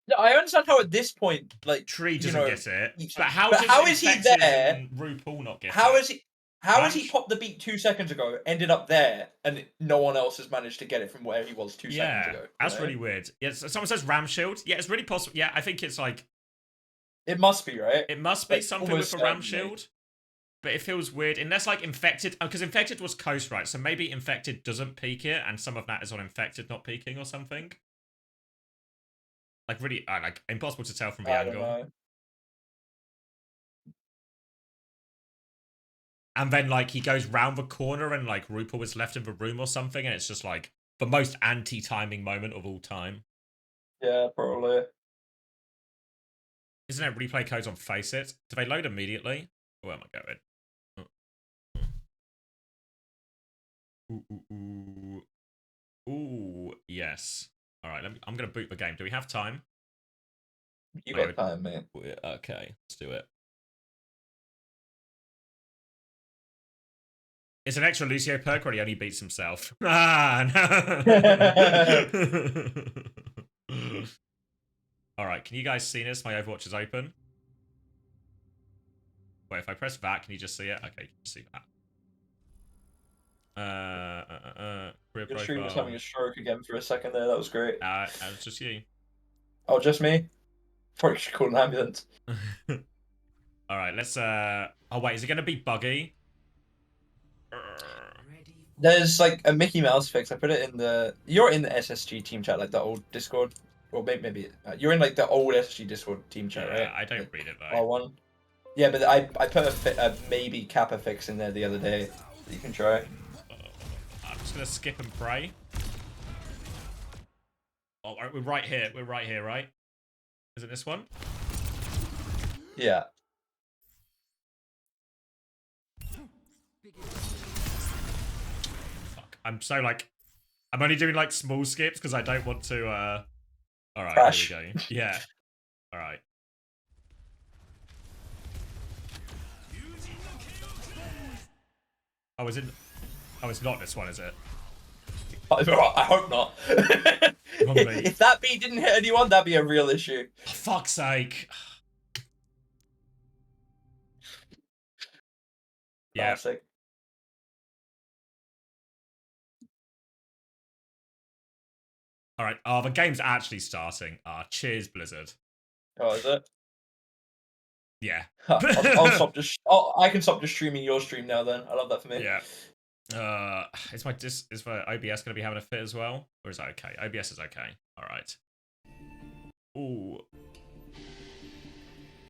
No, I understand how at this point, like Tree doesn't get it. each- But how but does how is he Infected there? and RuPaul not get How it? is he? How has he Rash? popped the beat 2 seconds ago, ended up there, and no one else has managed to get it from where he was 2 seconds ago? That's really weird. Yeah, someone says Ram Shield. Yeah, it's really possible. Yeah, I think it's like... It must be, right? It must be Like, something almost with a Ram certainly. Shield. But it feels weird. Unless like Infected... Because Infected was Coast, right? So maybe Infected doesn't peak it, and some of that is on Infected not peaking or something. Like really... like impossible to tell from the I don't angle. know. And then, like, he goes round the corner and, like, RuPaul was left in the room or something, and it's just, like, the most anti-timing moment of all time. Yeah, probably. Isn't it replay codes on Face It? Do they load immediately? Where am I going? Ooh, yes. All right, I'm going to boot the game. Do we have time? You got time, mate. Okay, let's do it. It's an extra Lucio perk where he only beats himself. Ah, no. Alright, can you guys see this? My Overwatch is open. Wait, if I press that, can you just see it? Okay, you can see that. Career Your stream was profile. having a stroke again for a second there. That was great. That was just you. Oh, just me? Probably should call an ambulance. Alright, let's... Oh, wait, is it going to be buggy? There's like a Mickey Mouse fix. I put it in the. You're in the SSG team chat, like the old Discord, or maybe you're in like the old SSG Discord team chat, Yeah, right? I don't like, read it though. R1. Yeah, but I put a maybe Kappa fix in there the other day that you can try. I'm just gonna skip and pray. Oh, we're right here. We're right here, right? Is it this one? Yeah. I'm so like, I'm only doing like small skips because I don't want to. All right, Crash. here we go. Yeah. All right. Oh, it's not this one, is it? I hope not. If that beat didn't hit anyone, that'd be a real issue. For fuck's sake. Yeah. Classic. All right. Oh, the game's actually starting. Cheers, Blizzard. Oh, is it? Yeah. I'll stop just. I can stop just streaming your stream now. Then I love that for me. Yeah. Is my OBS gonna be having a fit as well, or is that okay? OBS is okay. All right. Ooh.